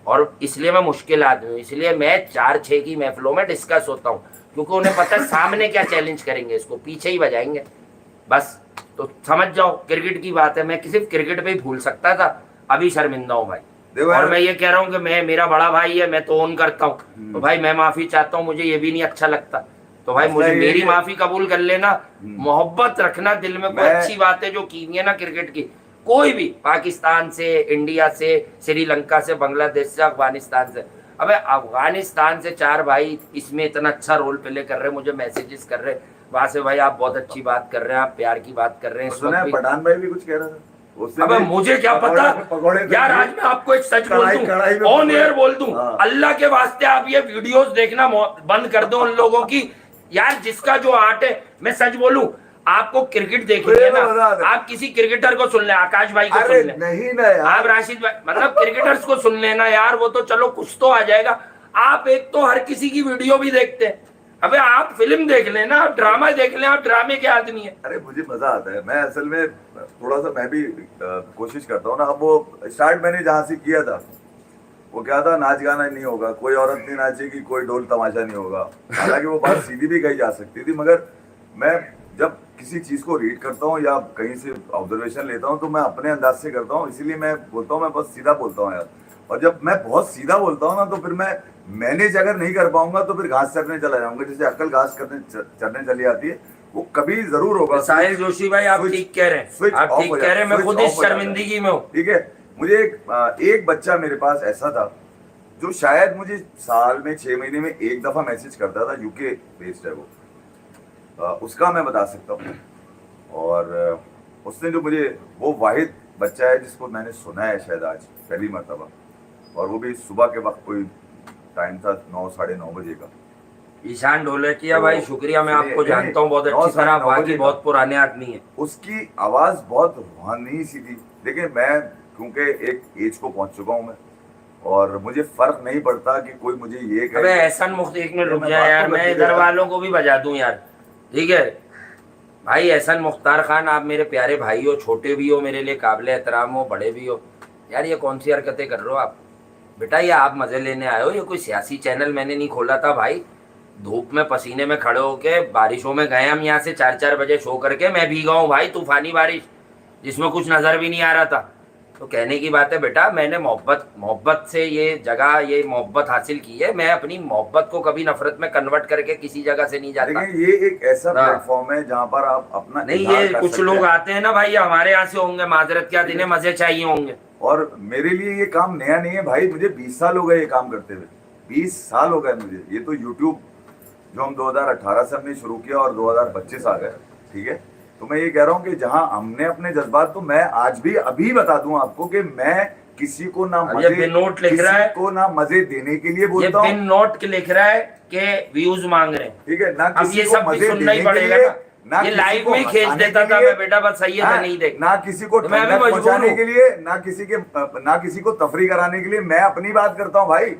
और इसलिए मैं मुश्किल आदमी हूँ, इसलिए मैं 4-6 की महफिलों में डिस्कस होता हूँ, क्योंकि उन्हें पता है सामने क्या चैलेंज करेंगे, इसको पीछे ही बजाएंगे बस। तो समझ जाओ क्रिकेट की बात है, मैं सिर्फ क्रिकेट पे ही भूल सकता था, अभी शर्मिंदा हूँ भाई। और मैं ये कह रहा हूँ कि मेरा बड़ा भाई है, मैं तो ओन करता हूँ, तो भाई मैं माफी चाहता हूँ, मुझे ये भी नहीं अच्छा लगता, तो भाई मुझे मेरी माफी कबूल कर लेना। मोहब्बत रखना दिल में, कोई अच्छी बात है जो की है ना क्रिकेट की, कोई भी, पाकिस्तान से, इंडिया से, श्रीलंका से, बांग्लादेश से, अफगानिस्तान से। अबे अफगानिस्तान से 4 भाई इसमें इतना अच्छा रोल प्ले कर रहे हैं, मुझे मैसेजेस कर रहे हैं वहां से, भाई आप बहुत अच्छी बात कर रहे हैं, आप प्यार की बात कर रहे हैं। इस वक्त भी पठान भाई भी कुछ कह रहा था, अब मुझे क्या पता यार। आज मैं आपको एक सच बोल दूं, ऑन एयर बोल दूं, अल्लाह के वास्ते आप ये वीडियोस देखना बंद कर दो उन लोगों की यार, जिसका जो आर्ट है। मैं सच बोलूं, आपको क्रिकेट देखनी है ना, आप किसी क्रिकेटर को सुन ले, आकाश भाई को सुन ले, नहीं ना यार, आप राशिद भाई, मतलब क्रिकेटर्स को सुन लेना यार, वो तो चलो कुछ तो आ जाएगा। आप एक तो हर किसी की वीडियो भी देखते हैं, अबे आप फिल्म देख लेना, आप ड्रामा देख लें, आप ड्रामे के आदमी है। अरे मुझे मजा आता है, मैं असल में थोड़ा सा मैं भी कोशिश करता हूँ ना। अब वो स्टार्ट मैंने जहाँ से किया था, वो क्या था, नाच गाना नहीं होगा, कोई औरत नहीं नाचेगी, कोई ढोल तमाशा नहीं होगा। हालांकि वो बात सीधी भी कही जा सकती थी, मगर मैं जब किसी चीज को रीड करता हूँ या कहीं से ऑब्जर्वेशन लेता हूँ तो मैं अपने अंदाज से करता हूँ, इसीलिए मैं बोलता हूँ, मैं बहुत सीधा बोलता हूँ यार। और जब मैं बहुत सीधा बोलता हूँ ना, तो फिर मैं मैनेज अगर नहीं कर पाऊंगा तो फिर घास चरने चला जाऊंगा। जैसे अक्ल घास चरने चली आती है, वो कभी जरूर होगा। साहिल जोशी भाई आप ठीक कह रहे हैं, आप ठीक कह रहे हैं, मैं खुद इस शर्मिंदगी में हूँ। ठीक है, मुझे एक बच्चा मेरे पास ऐसा था जो शायद मुझे साल में 6 महीने में एक दफा मैसेज करता था, यूके बेस्ड है वो, उसका मैं बता सकता हूँ। और उसने जो मुझे, वो वाहिद बच्चा है जिसको मैंने सुना है शायद आज पहली मरतबा, और वो भी सुबह के वक्त, कोई टाइम था 9-9:30 बजे का। ईशान ढोलकिया भाई शुक्रिया, मैं आपको जानता हूँ बहुत अच्छी तरह, बाकी बहुत पुराने आदमी है। उसकी आवाज बहुत रूहानी सी थी। देखिए मैं क्योंकि एक एज को पहुंच चुका हूँ मैं, और मुझे फर्क नहीं पड़ता कि कोई मुझे ये कहे। अबे एहसान मुफ्त, एक मिनट रुक जाए यार, मैं इधर वालों को भी बजा दूं यार, ठीक है भाई। एहसान मुख्तार खान, आप मेरे प्यारे भाई हो, छोटे भी हो, मेरे लिए काबिल एहतराम हो, बड़े भी हो यार। ये कौन सी हरकतें कर रहे हो आप बेटा, ये आप मजे लेने आए हो? ये कोई सियासी चैनल मैंने नहीं खोला था भाई। धूप में पसीने में खड़े होके, बारिशों में गए हम यहाँ से 4-4 बजे शो करके, मैं भीगा हूँ भाई, तूफानी बारिश जिसमें कुछ नजर भी नहीं आ रहा था। तो कहने की बात है बेटा, मैंने मोहब्बत से ये जगह, ये मोहब्बत हासिल की है। मैं अपनी मोहब्बत को कभी नफरत में कन्वर्ट करके किसी जगह से नहीं जाता। लेकिन ये एक ऐसा हाँ। प्लेटफॉर्म है जहां पर आप अपना नहीं, इजहार ये कर कुछ सकते लोग हैं। आते हैं ना भाई, हमारे यहाँ से होंगे, माजरत क्या दिन है, मजे चाहिए होंगे। और मेरे लिए ये काम नया नहीं है भाई, मुझे 20 साल हो गए ये काम करते हुए, 20 साल हो गए मुझे। ये तो यूट्यूब जो हम 2018 से हमने शुरू किया और 2025 आ गए, ठीक है। तो मैं ये कह रहा हूँ कि जहां हमने अपने जज्बात, तो मैं आज भी अभी बता दूं आपको कि मैं किसी को ना अब ये मजे, बिन नोट लिख रहा किसी है। को ना मजे देने के लिए ये बोलता बिन हूँ, नोट के लिख रहा है कि व्यूज मांग रहे हैं। ठीक है ना, अब किसी ये को सब भी मजे सुनना ही देने के पड़ेगा लिए, ना। ये किसी लाइव को में खींच हंसाने देता के था लिए, मैं, बेटा बस सही है हाँ, तो नहीं देख। ना किसी को तो मैं भी ठंडक मजबूर पहुंचाने हूँ। के लिए, ना किसी को तफरी कराने के लिए, मैं अपनी बात करता हूँ भाई।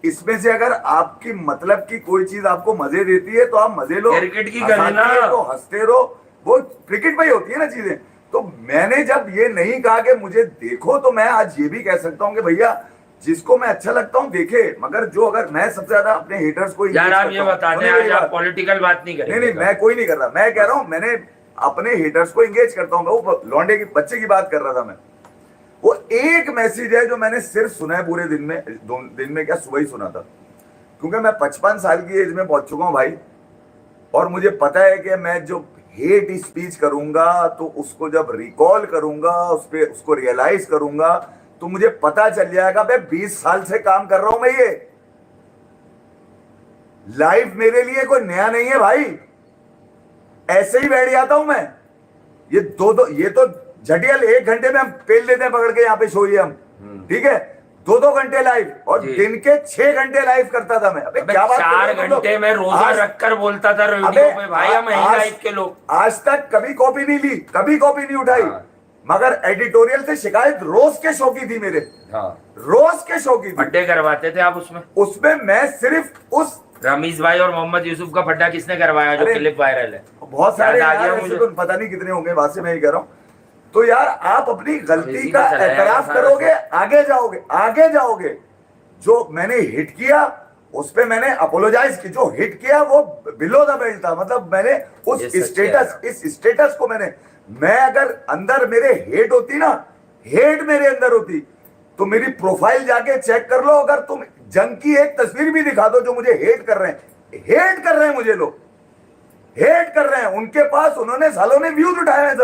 इसमें से अगर आपकी मतलब की कोई चीज आपको मजे देती है तो आप मजे लो, क्रिकेट की हंसाती गणना। है तो हंसते रहो, वो क्रिकेट में ही होती है ना चीजें। तो मैंने जब ये नहीं कहा कि मुझे देखो, तो मैं आज ये भी कह सकता हूँ कि भैया जिसको मैं अच्छा लगता हूँ देखे, मगर जो, अगर मैं सबसे ज्यादा अपने हेटर्स को यार आप ये बता दें, आज आप पॉलिटिकल बात नहीं करेंगे। नहीं, मैं कोई नहीं कर रहा, मैं कह रहा हूँ मैंने अपने हेटर्स को एंगेज करता हूँ। वो लौंडे की बच्चे की बात कर रहा था मैं, वो एक मैसेज है जो मैंने सिर्फ सुना है पूरे दिन में, दिन में क्या, सुबह ही सुना था, क्योंकि मैं 55 साल की एज में पहुंच चुका हूं भाई। और मुझे पता है कि मैं जो हेट स्पीच करूंगा, तो उसको जब रिकॉल करूंगा, उसको रियलाइज करूंगा, तो मुझे पता चल जाएगा भाई 20 साल से काम कर रहा हूं मैं। ये लाइफ मेरे लिए कोई नया नहीं है भाई, ऐसे ही बैठ जाता हूं मैं। ये ये तो झटियल 1 घंटे में हम पेल देते हैं पकड़ के, यहाँ पे सोइए हम, ठीक है। 2-2 घंटे लाइव, और दिन के 6 घंटे लाइव करता था मैं। अबे क्या बात कर रहे 4 हो तुम लोग? घंटे में रोजा रखकर बोलता था रेडियो पे भाई, हम लाइव के लोग। आज तक कभी कॉपी नहीं ली, कभी कॉपी नहीं उठाई, हाँ। मगर एडिटोरियल से शिकायत रोज के शो की थी मेरे, हाँ। रोज के शो की थी। फड्डे करवाते थे आप उसमें मैं सिर्फ उस रमीज भाई और मोहम्मद यूसुफ का फड्डा किसने करवाया, जो क्लिप वायरल है? बहुत सारे याद आ गया यार, मुझे। तो पता नहीं कितने होंगे, वहां से मैं ही कह रहा हूं। तो यार आप अपनी गलती इसी का में चलाया एतराफ सारा करोगे, आगे जाओगे, आगे जाओगे। जो मैंने हिट किया उस पे मैंने अपोलोजाइज की, जो हिट किया वो बिलो द बेल्ट था, मतलब मैंने उस इस स्टेटस को मैं अगर अंदर मेरे हेट होती ना, हेट मेरे अंदर होती, तो मेरी प्रोफाइल जाके चेक कर लो। अगर तुम जंग की एक तस्वीर भी दिखा दो जो मुझे हेट कर रहे हैं मुझे लोग हेट कर रहे हैं, उनके पास उन्होंने सालों ने व्यूज उठाए हैं,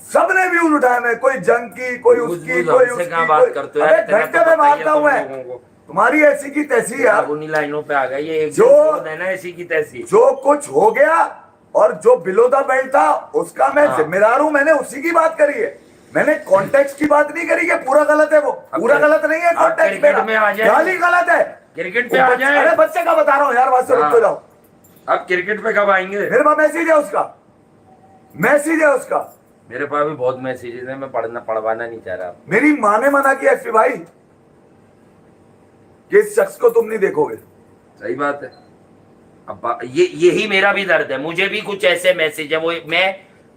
सबने व्यूज उठाए हैं, कोई जंग की, कोई उसकी, कोई उसकी, बात करते हो यार, घंटे में मारता हूं मैं, तुम्हारी ऐसी की तैसी यार। उन्हीं लाइनों पे आ गया ये, एक जो देना ऐसी की तैसी। जो कुछ हो गया और जो बिलो द बेल्ट था उसका मैं जिम्मेदार हूं, मैंने उसी की बात करी है। मैंने कॉन्टेक्स्ट की बात नहीं करी कि पूरा गलत है, वो पूरा गलत नहीं है। कॉन्टेक्स्ट मेरा गाली गलत है, क्रिकेट पे आ जाए। अरे बच्चे का बता रहा हूं यार, बात से रुक तो जाओ। अब क्रिकेट पे कब आएंगे? मेरे पास मैसेज है उसका, मेरे पास भी बहुत मैसेजेस हैं, मैं पढ़वाना नहीं चाह रहा। मेरी माँ ने मना किया एफपी भाई कि इस शख्स को तुम नहीं देखोगे। सही बात है। अब यही मेरा भी दर्द है, मुझे भी कुछ ऐसे मैसेज है, वो मैं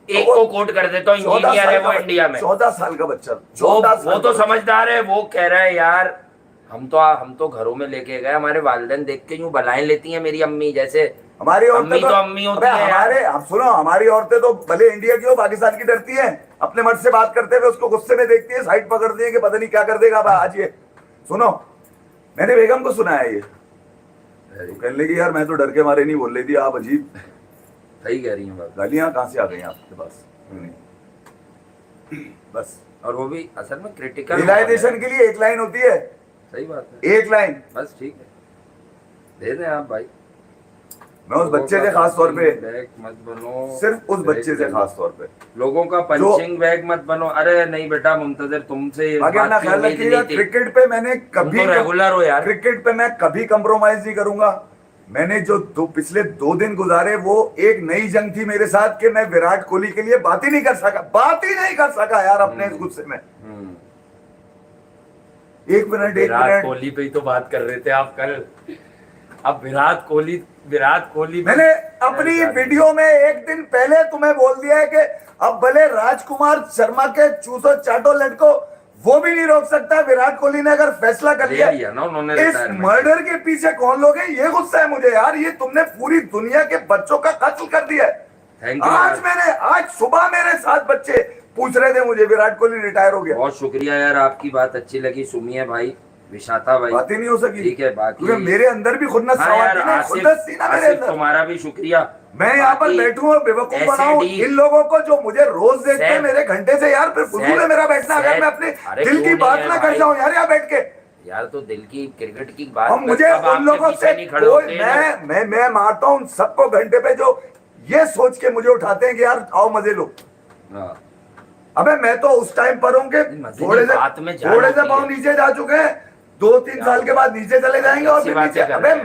एक को कोट कर देता हूँ, इंजीनियर है वो इंडिया में, 14 साल का बच्चा, वो तो समझदार है। वो कह रहा है यार हम तो घरों में लेके गए, हमारे वालिदैन देख के यूं बलाएं लेती हैं मेरी अम्मी, जैसे हमारी अम्मी तो अम्मी होती है हमारे। अब सुनो, हमारी औरतें तो भले इंडिया की हो पाकिस्तान की डरती हैं, अपने मर्द से बात करते हुए उसको गुस्से में देखती है, साइड पकड़ती है कि पता नहीं क्या कर देगा आज ये। सुनो, मैंने बेगम को सुना है ये, तो कहने लगी यार मैं तो डर के मारे नहीं बोल रही थी, आप अजीब। सही कह रही हैं, गालियां कहां से आ गई आपके पास? बस। और वो भी असल में क्रिटिकल रियलाइजेशन के लिए एक लाइन होती है। सही बात है, एक लाइन बस, ठीक है, दे दें आप भाई। मैं उस बच्चे से खास तौर पे, बैग मत बनो, सिर्फ उस बच्चे से खास तौर पे, लोगों का पंचिंग बैग मत बनो। अरे नहीं बेटा मुंतजर, तुमसे अपना ख्याल रखिएगा। क्रिकेट पे मैंने कभी, रेगुलर हो यार, क्रिकेट पे मैं कभी कंप्रोमाइज नहीं करूंगा। मैंने जो पिछले 2 दिन गुजारे, वो एक नई जंग थी मेरे साथ कि मैं विराट कोहली के लिए बात ही नहीं कर सका यार अपने इस गुस्से में। 1 मिनट विराट कोहली पे ही तो बात कर रहे थे आप कल। अब विराट कोहली मैंने अपनी वीडियो में एक दिन पहले तुम्हें बोल दिया है कि अब भले राजकुमार शर्मा के चूसो चाटो लड़को, वो भी नहीं रोक सकता। विराट कोहली ने अगर फैसला कर लिया ना उन्होंने, इस मर्डर के पीछे कौन लोग हैं, ये गुस्सा है मुझे यार। ये तुमने पूरी दुनिया के बच्चों का कत्ल कर दिया है, Thank you आज यार। मैंने आज सुबह मेरे 7 बच्चे पूछ रहे थे मुझे विराट कोहली रिटायर हो गया। बहुत शुक्रिया यार, आपकी बात अच्छी लगी। सुमिया भाई, विशाता भाई, बात ही नहीं हो सकी। ठीक है, बाकी क्योंकि मेरे अंदर भी खुन्नस हाँ यार, सवाल है, खुन्नस थी ना मेरे आसिफ अंदर। तुम्हारा भी शुक्रिया। मैं यहाँ पर बाकी बैठूं और बेवकूफ ऐसे बनाऊं डील- इन लोगों को जो मुझे रोज देखते हैं सैफ- मेरे घंटे से। यार फिर फजूल है मेरा बैठना अगर मैं अपने अरे दिल की क्यों बात नहीं ना है कर भाई? जाऊं यार यहाँ बैठ के। यार तो दिल की क्रिकेट की बात और पे मुझे सब उन आपके लोगों पीछे से नहीं खड़े कोई होते हैं लोग। मैं मारता हूँ सबको घंटे पे जो ये सोच के मुझे उठाते हैं कि यार आओ मजे लो। हाँ। अबे मैं तो उस टाइम पर हूँ कि मजे थोड़े की बात में से जान थोड़े से होती पाँव है। नीचे जा चुके हैं, 2-3 साल के बाद नीचे चले जाएंगे और ऐसी फिर बातें नीचे। कर अबे रहे हैं।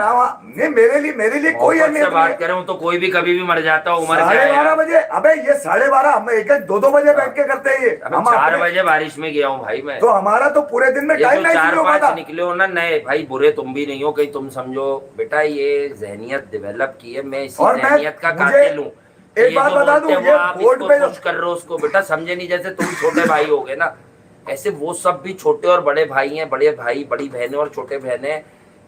नहीं मेरे लिए कोई मोहब्बत से अहमियत नहीं बात है। करें तो कोई भी कभी भी मर जाता है, उम्र क्या है 12:30 यार? बजे, अबे ये 12:30 हम 1-2 बजे बैठ के करते हैं ये। अबे हम 4 अपने- बजे बारिश में गया हूँ भाई मैं। तो हमारा तो पूरे दिन में ये टाइम जो नहीं शुरू होगा 4-5 निकले हो ना नए भाई, बुरे तुम भी नहीं हो कहीं तुम समझो। बेटा ये जहनियत डेवलप की है, मैं इसी और मैं- जहनियत का मुझे कातिल हूँ। एक बात बता दूं, ये बोर्ड पे खुश कर रहे हो उसको, बेटा समझे नहीं। जैसे तुम छोटे भाई हो गए ना, ऐसे वो सब भी छोटे और बड़े भाई हैं। बड़े भाई, बड़ी बहनें और छोटे बहनें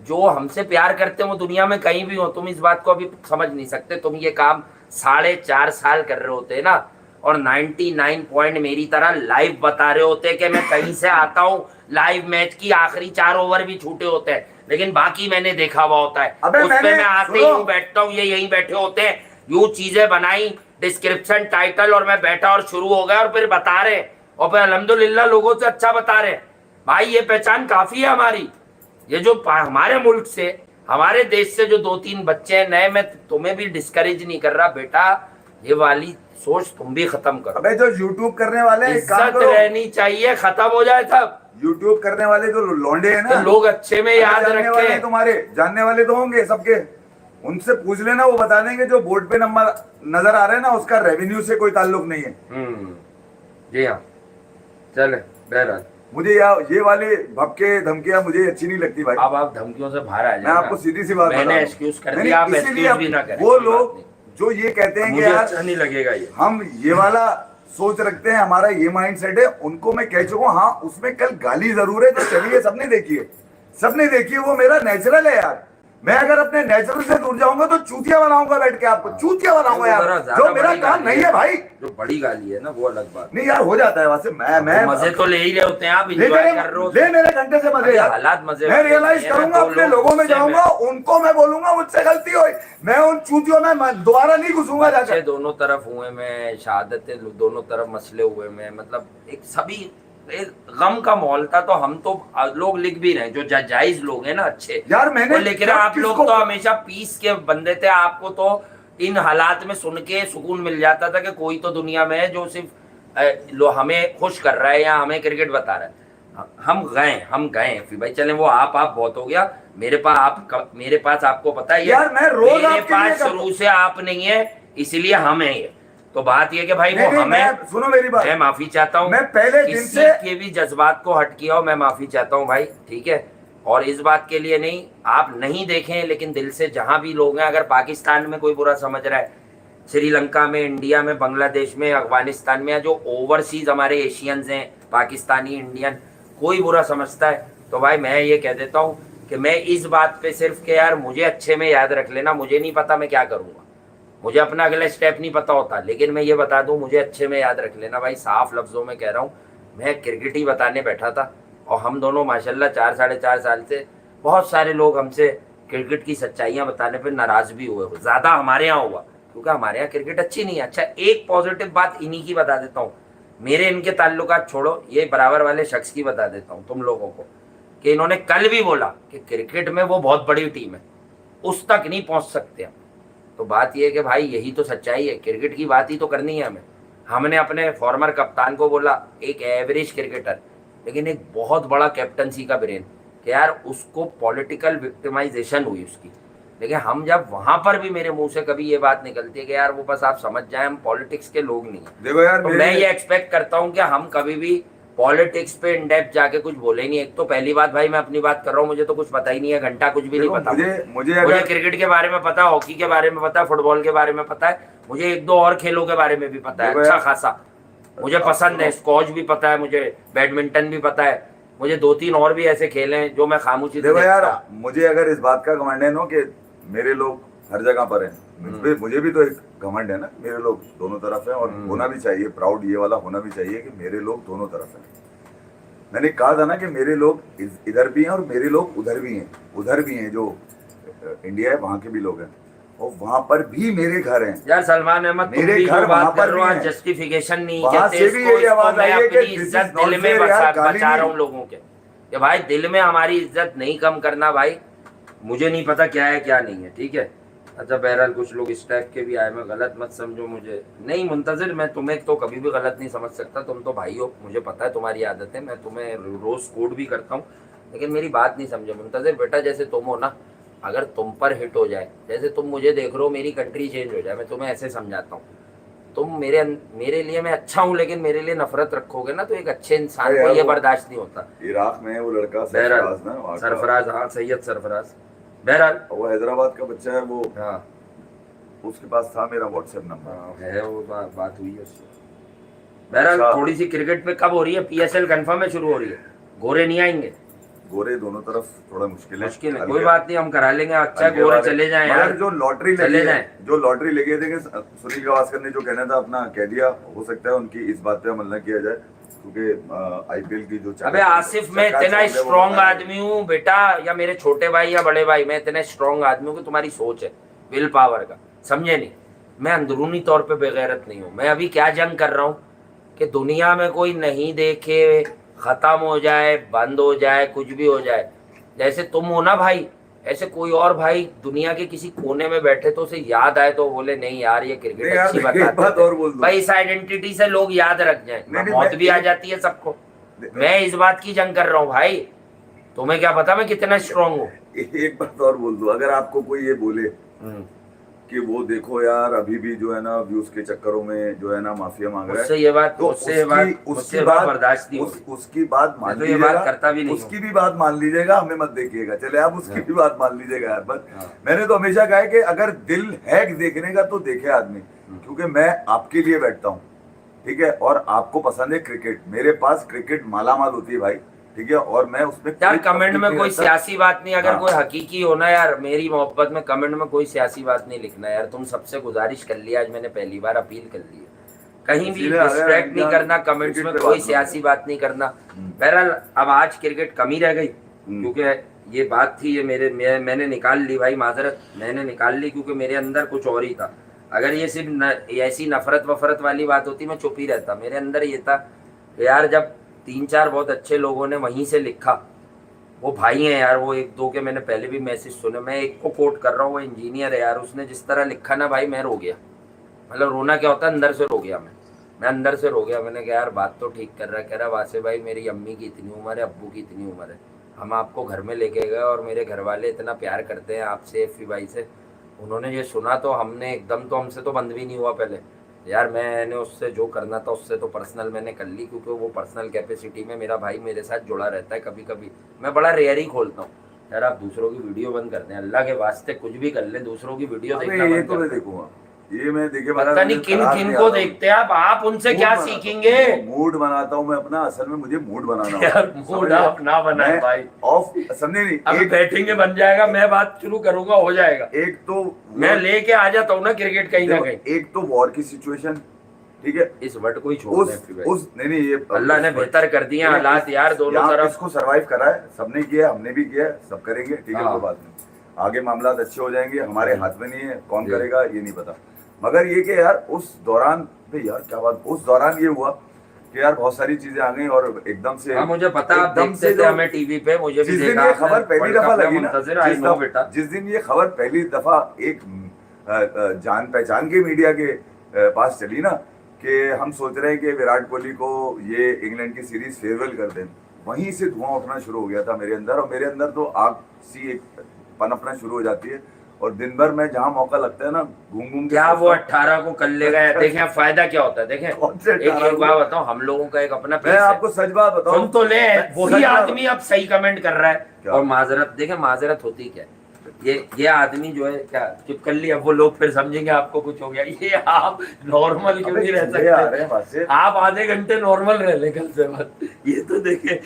जो हमसे प्यार करते हैं, वो दुनिया में कहीं भी हो। तुम इस बात को अभी समझ नहीं सकते। तुम ये काम 4.5 साल कर रहे होते ना, और 99 पॉइंट मेरी तरह लाइव बता रहे होते कि मैं कहीं से आता हूँ, लाइव मैच की आखिरी 4 ओवर भी छूटे होते हैं, लेकिन बाकी मैंने देखा हुआ होता है। अबे उसमें मैंने- मैं आते ही सुनो। यूं बैठता हूँ, ये यहीं बैठे होते हैं, यूं चीजें बनाई, डिस्क्रिप्शन, टाइटल, और मैं बैठा और शुरू हो गया और फिर बता रहे, और फिर अल्हम्दुलिल्लाह लोगों से अच्छा बता रहे। भाई ये पहचान काफी है हमारी। ये जो हमारे मुल्क से, हमारे देश से जो 2-3 बच्चे हैं नए, मैं तुम्हें भी डिस्करेज नहीं कर रहा बेटा, ये वाली सोच तुम भी खत्म करो। अबे जो यूट्यूब करने वाले हैं, एक काम इज्जत करो, रहनी चाहिए, खत्म हो जाए सब। यूट्यूब करने वाले जो लौंडे हैं ना, तो लोग अच्छे में याद जानने वाले हैं रखें। तुम्हारे, जानने वाले तो होंगे सबके, उनसे पूछ लेना, वो बता देंगे जो बोर्ड पे नंबर नजर आ रहे हैं ना, उसका रेवेन्यू से कोई ताल्लुक नहीं है। जी हाँ, चले बहरहाल। मुझे ये वाली भपके धमकियां मुझे अच्छी नहीं लगती भाई। अब आप धमकियों से बाहर आ जाए। मैं आपको सीधी सी बात मैंने बता रहा हूं। एक्सक्यूज कर नहीं, दिया, आप इसीलिए एक्सक्यूज भी ना करें। वो कोई बात लोग नहीं। जो ये कहते हैं कि मुझे यार अच्छा नहीं लगेगा ये। हम ये वाला सोच रखते हैं, हमारा ये माइंड सेट है, उनको मैं कह चुका हूँ। हाँ उसमें कल गाली जरूर है, तो चलिए सबने देखी है, सबने देखी है, वो मेरा नेचुरल है यार। मैं अगर अपने नेचुरल से दूर जाऊंगा तो चूतिया बनाऊंगा बैठ के, आपको चूतिया बनाऊंगा यार, जो मेरा काम नहीं है भाई। जो बड़ी गाली है ना वो अलग बात। नहीं यार हो जाता है वहां से। मैं मजे तो ले ही रहे होते हैं आप, ले एंजॉय मेरे कर रहे हो। ले मेरे घंटे से मजे अभी यार। हालात मजे मैं वाले रियलाइज नहीं है, करूंगा, दो अपने लोग लोगों में गुस्से जाऊंगा, उनको मैं बोलूंगा मुझसे गलती हुई, मैं उन चूतियों में दोबारा नहीं घुसूंगा बच्चे जाकर। दोनों तरफ हुए में, शहादतें दोनों तरफ मसले हुए में, मतलब एक सभी एक गम का माहौल था। तो हम तो लोग लिख भी रहे हैं, जो जायज लोग हैं ना अच्छे यार मैंने वो लिख रहे हैं। आप लोग किसको- तो हमेशा पीस के बंदे थे, आपको तो इन हालात में सुन के सुकून मिल जाता था कि कोई तो दुनिया में है जो सिर्फ लो हमें खुश कर रहा है या हमें क्रिकेट बता रहा है। हम गए फिर भाई, चले वो आप बहुत हो गया। मेरे पास आपको पता है यार मैं रोज मेरे आपके लिए पास करता शुरू से आप नहीं है, इसलिए हम हैं ये। तो बात ये कि भाई नहीं, वो नहीं, हमें, मैं- सुनो मेरी बात, मैं माफी चाहता हूँ। मैं पहले दिन किसी से- के भी जज्बात को हट किया हो, मैं माफी चाहता हूँ भाई, ठीक है। और इस बात के लिए नहीं, आप नहीं देखें, लेकिन दिल से जहां भी लोग हैं, अगर पाकिस्तान में कोई बुरा समझ रहा है, श्रीलंका में, इंडिया में, बांग्लादेश में, अफगानिस्तान में, या जो ओवरसीज हमारे एशियंस हैं, पाकिस्तानी, इंडियन, कोई बुरा समझता है, तो भाई मैं ये कह देता हूँ कि मैं इस बात पे सिर्फ कि यार मुझे अच्छे में याद रख लेना, मुझे नहीं पता मैं क्या करूँगा, मुझे अपना अगला स्टेप नहीं पता होता, लेकिन मैं ये बता दूं, मुझे अच्छे में याद रख लेना भाई। साफ लफ्जों में कह रहा हूँ, मैं क्रिकेट ही बताने बैठा था, और हम दोनों माशाल्लाह 4-4.5 साल से बहुत सारे लोग हमसे क्रिकेट की सच्चाइयाँ बताने पर नाराज भी हुए, ज़्यादा हमारे यहाँ हुआ, क्योंकि हमारे यहाँ क्रिकेट अच्छी नहीं है। अच्छा एक पॉजिटिव बात इन्हीं की बता देता हूँ, मेरे इनके ताल्लुकात छोड़ो, ये बराबर वाले शख्स की बता देता हूँ तुम लोगों को, कि इन्होंने कल भी बोला कि क्रिकेट में वो बहुत बड़ी टीम है, उस तक नहीं पहुँच सकते हम। तो बात यह है कि भाई यही तो सच्चाई है, क्रिकेट की बात ही तो करनी है हमें। हमने अपने फॉर्मर कप्तान को बोला, एक एवरेज क्रिकेटर लेकिन एक बहुत बड़ा कैप्टनसी का ब्रेन, कि यार उसको पॉलिटिकल विक्टिमाइजेशन हुई उसकी, लेकिन हम जब वहां पर भी मेरे मुंह से कभी ये बात निकलती है कि यार वो बस आप समझ जाए हम पॉलिटिक्स के लोग नहीं हैं। देखो यार तो मैं ये एक्सपेक्ट करता हूँ कि हम कभी भी पॉलिटिक्स पे इन डेप्थ जाके कुछ बोले नहीं। एक तो पहली बात भाई, मैं अपनी बात कर रहा हूँ, मुझे तो कुछ पता ही नहीं है, घंटा कुछ भी नहीं पता। मुझे मुझे क्रिकेट के बारे में पता है, हॉकी के बारे में पता है, फुटबॉल के बारे में पता है, मुझे 1-2 और खेलों के बारे में भी पता है अच्छा खासा, मुझे पसंद है, स्क्वॉश भी पता है, मुझे बैडमिंटन भी पता है, मुझे 2-3 और भी ऐसे खेल हैं जो मैं खामोशी से देखो यार, देखता। मुझे अगर इस बात का घमंड है कि मेरे लोग हर जगह पर है। मुझे भी तो एक घमंड है ना, मेरे लोग दोनों तरफ हैं, और होना भी चाहिए, प्राउड ये वाला होना भी चाहिए कि मेरे लोग दोनों तरफ हैं। मैंने कहा था ना कि मेरे लोग इधर भी हैं और मेरे लोग उधर भी हैं। उधर भी हैं जो इंडिया है, वहाँ के भी लोग हैं, और वहाँ पर भी मेरे घर हैं यार सलमान अहमद, तुम मेरे भी घर जो वहाँ बात पर कर भी रहे हो हैं। जस्टिफिकेशन नहीं वहाँ कहते से भी इसको, यही आवाज मैं आई है कि अपनी this is इज्जत not दिल में fair यार, गाली बचा रहा नहीं। हूँ लोगों के कि भाई दिल में हमारी इज्जत नहीं कम करना भाई। मुझे नहीं पता क्या है क्या नहीं है, ठीक है। अच्छा बहरहाल कुछ लोग इस टाइप के भी आए, मैं गलत मत समझो मुझे। नहीं मुंतजिर, मैं तुम्हें तो कभी भी गलत नहीं समझ सकता, तुम तो भाई हो, मुझे पता है तुम्हारी आदत है, मैं तुम्हें रोज कोड भी करता हूँ, लेकिन मेरी बात नहीं समझो मुंतजिर। बेटा जैसे तुम हो ना, अगर तुम पर हिट हो जाए, जैसे तुम मुझे देख रहे हो, मेरी कंट्री चेंज हो जाए, मैं तुम्हें ऐसे समझाता हूँ। तुम मेरे लिए मैं अच्छा हूँ, लेकिन मेरे लिए नफरत रखोगे ना, तो एक अच्छे इंसान अरे को यार ये वो बर्दाश्त नहीं होता। इराक में है वो लड़का सरफराज ना, वहाँ का। सरफराज, हाँ सैयद सरफराज। बहरहाल वो हैदराबाद का बच्चा है, वो हाँ उसके पास था मेरा व्हाट्सएप नंबर। हाँ, है वो बात हुई है उससे। बहरहाल अच्छा। थोड़ी सी क्रिकेट पे कब हो रही है? पीएसएल कंफर्म है, शुरू हो रही है। गोरे नहीं आएंगे? गोरे दोनों तरफ थोड़ा मुश्किल है, कोई बात नहीं, हम करा लेंगे। अच्छा हल्के गोरे वाले। चले जाएं मगर यार, जो लॉटरी चले लगी है, जाएं। जो लॉटरी लगी है, देखिए सुनील गावस्कर ने जो कहना था अपना कह दिया, हो सकता है उनकी इस बात पे अमल न किया जाए, क्योंकि आईपीएल की जो अबे आसिफ, मैं इतना स्ट्रॉन्ग आदमी हूँ बेटा, या मेरे छोटे भाई या बड़े भाई, मैं इतना स्ट्रॉन्ग आदमी हूँ कि तुम्हारी सोच है विल पावर का, समझे नहीं। मैं अंदरूनी तौर पे बेगैरत नहीं हूँ। मैं अभी क्या जंग कर रहा हूँ कि दुनिया में कोई नहीं देखे, खत्म हो जाए, बंद हो जाए, कुछ भी हो जाए। जैसे तुम हो ना भाई, ऐसे कोई और भाई दुनिया के किसी कोने में बैठे तो उसे याद आए तो बोले नहीं यार ये क्रिकेट अच्छी एक बात बताते और बोल थे दूं। भाई, इस आइडेंटिटी से लोग याद रख जाए। नहीं, मौत मैं भी आ जाती है सबको। मैं इस बात की जंग कर रहा हूँ भाई, तुम्हें क्या पता मैं कितना स्ट्रांग हूँ। एक बात और बोल दो, अगर आपको कोई ये बोले कि वो देखो यार अभी भी जो है ना व्यूज के चक्करों में जो है ना माफिया मांग रहा है, उससे ये बात, तो उसकी बात बर्दाश्त नहीं होगी। उसकी बात मान तो ये लीजिएगा, बात करता भी नहीं उसकी भी बात मान लीजिएगा, हमें मत देखिएगा, चले आप उसकी भी बात मान लीजिएगा यार। बस मैंने तो हमेशा कहा है कि अगर दिल है देखने का तो देखे आदमी, क्योंकि मैं आपके लिए बैठता हूँ, ठीक है, और आपको पसंद है क्रिकेट, मेरे पास क्रिकेट मालामाल होती है भाई, ठीक है, और मैं उसमें यार कमेंट में कोई सियासी बात नहीं, अगर हाँ। कोई हकीकी हो ना यार, मेरी मोहब्बत में कमेंट में कोई सियासी बात नहीं लिखना यार। तुम सबसे गुजारिश कर लिया, आज मैंने पहली बार अपील कर ली है, कहीं भी डिस्ट्रैक्ट नहीं करना, कमेंट्स में कोई सियासी बात नहीं करना। बहरहाल अब आज क्रिकेट कम ही रह गई, क्योंकि ये बात थी, ये मैंने निकाल ली भाई, माजरत मैंने निकाल ली, क्योंकि मेरे अंदर कुछ और ही था। अगर ये सिर्फ ऐसी नफरत वफरत वाली बात होती मैं चुप ही रहता। मेरे अंदर ये था कि यार जब 3-4 बहुत अच्छे लोगों ने वहीं से लिखा, वो भाई हैं यार, वो एक दो के मैंने पहले भी मैसेज सुने, मैं एक को कोट कर रहा हूँ, वो इंजीनियर है यार, उसने जिस तरह लिखा ना भाई, मैं रो गया। मतलब रोना क्या होता है, अंदर से रो गया मैं अंदर से रो गया। मैंने कहा यार बात तो ठीक कर रहा है। कह रहा वासे भाई मेरी अम्मी की इतनी उम्र है, अब्बू की इतनी उम्र है, हम आपको घर में लेके गए और मेरे घर वाले इतना प्यार करते हैं आपसे, एफी भाई से। उन्होंने ये सुना तो हमने एकदम, तो हमसे तो बंद भी नहीं हुआ पहले यार। मैंने उससे जो करना था उससे तो पर्सनल मैंने कर ली, क्योंकि वो पर्सनल कैपेसिटी में मेरा भाई मेरे साथ जुड़ा रहता है। कभी कभी मैं बड़ा रेयर ही खोलता हूँ यार, आप दूसरों की वीडियो बंद कर दें, अल्लाह के वास्ते कुछ भी कर ले, दूसरों की वीडियो देखना ये बंद तो कर मैं दें। देखूंगा, ये मैं देखे पता नहीं किन किन को देखते हैं आप उनसे क्या सीखेंगे। मूड बनाता हूँ मैं अपना, असल में मुझे मूड बनाना यार मूड आप ना बनाए भाई, ऑफ समझे नहीं, अभी बैठेंगे बन जाएगा, मैं बात शुरू करूंगा हो जाएगा। एक तो मैं लेके आ जाता हूँ ना क्रिकेट कहीं ना कहीं। एक तो वॉर की सिचुएशन, ठीक है, इस वर्ड को ही छोड़ दें उस नहीं ये अल्लाह ने बेहतर कर दिया हालात यार, दोनों तरफ इसको सरवाइव करा है, सबने किया, हमने भी किया, सब करेंगे, ठीक है, कोई बात नहीं, आगे मामला अच्छे हो जाएंगे, हमारे हाथ में नहीं है, कौन करेगा ये नहीं पता। मगर ये कि यार उस दौरान पे यार क्या बात, उस दौरान ये हुआ कि यार बहुत सारी चीजें आ गई और एकदम से, हाँ मुझे पता, आप देखते थे हमें टीवी पे, मुझे भी देखा। ये खबर पहली दफा लगी ना, जिस दिन ये खबर पहली दफा एक जान पहचान के मीडिया के पास चली ना, कि हम सोच रहे हैं कि विराट कोहली को ये इंग्लैंड की सीरीज फेयरवेल कर दें, वहीं से धुआं उठना शुरू हो गया था मेरे अंदर, और मेरे अंदर तो आग सी एक पनपना शुरू हो जाती है, और दिन भर में जहाँ मौका लगता है ना घूम घूम के क्या वो 18 को कर लेगा। देखें फायदा क्या होता है, देखें एक बात बताओ, हम लोगों का एक अपना मैं आपको सच बात बताऊं, सुन तो ले, वही आदमी अब सही कमेंट कर रहा है। और माजरत देखें, माजरत होती क्या, ये आदमी जो है क्या चुप कर लिया, वो लोग फिर समझेंगे आपको कुछ हो गया। ये आप नॉर्मल क्यों नहीं रह सकते, आप आधे घंटे नॉर्मल रह ले कल से मत। ये तो देखे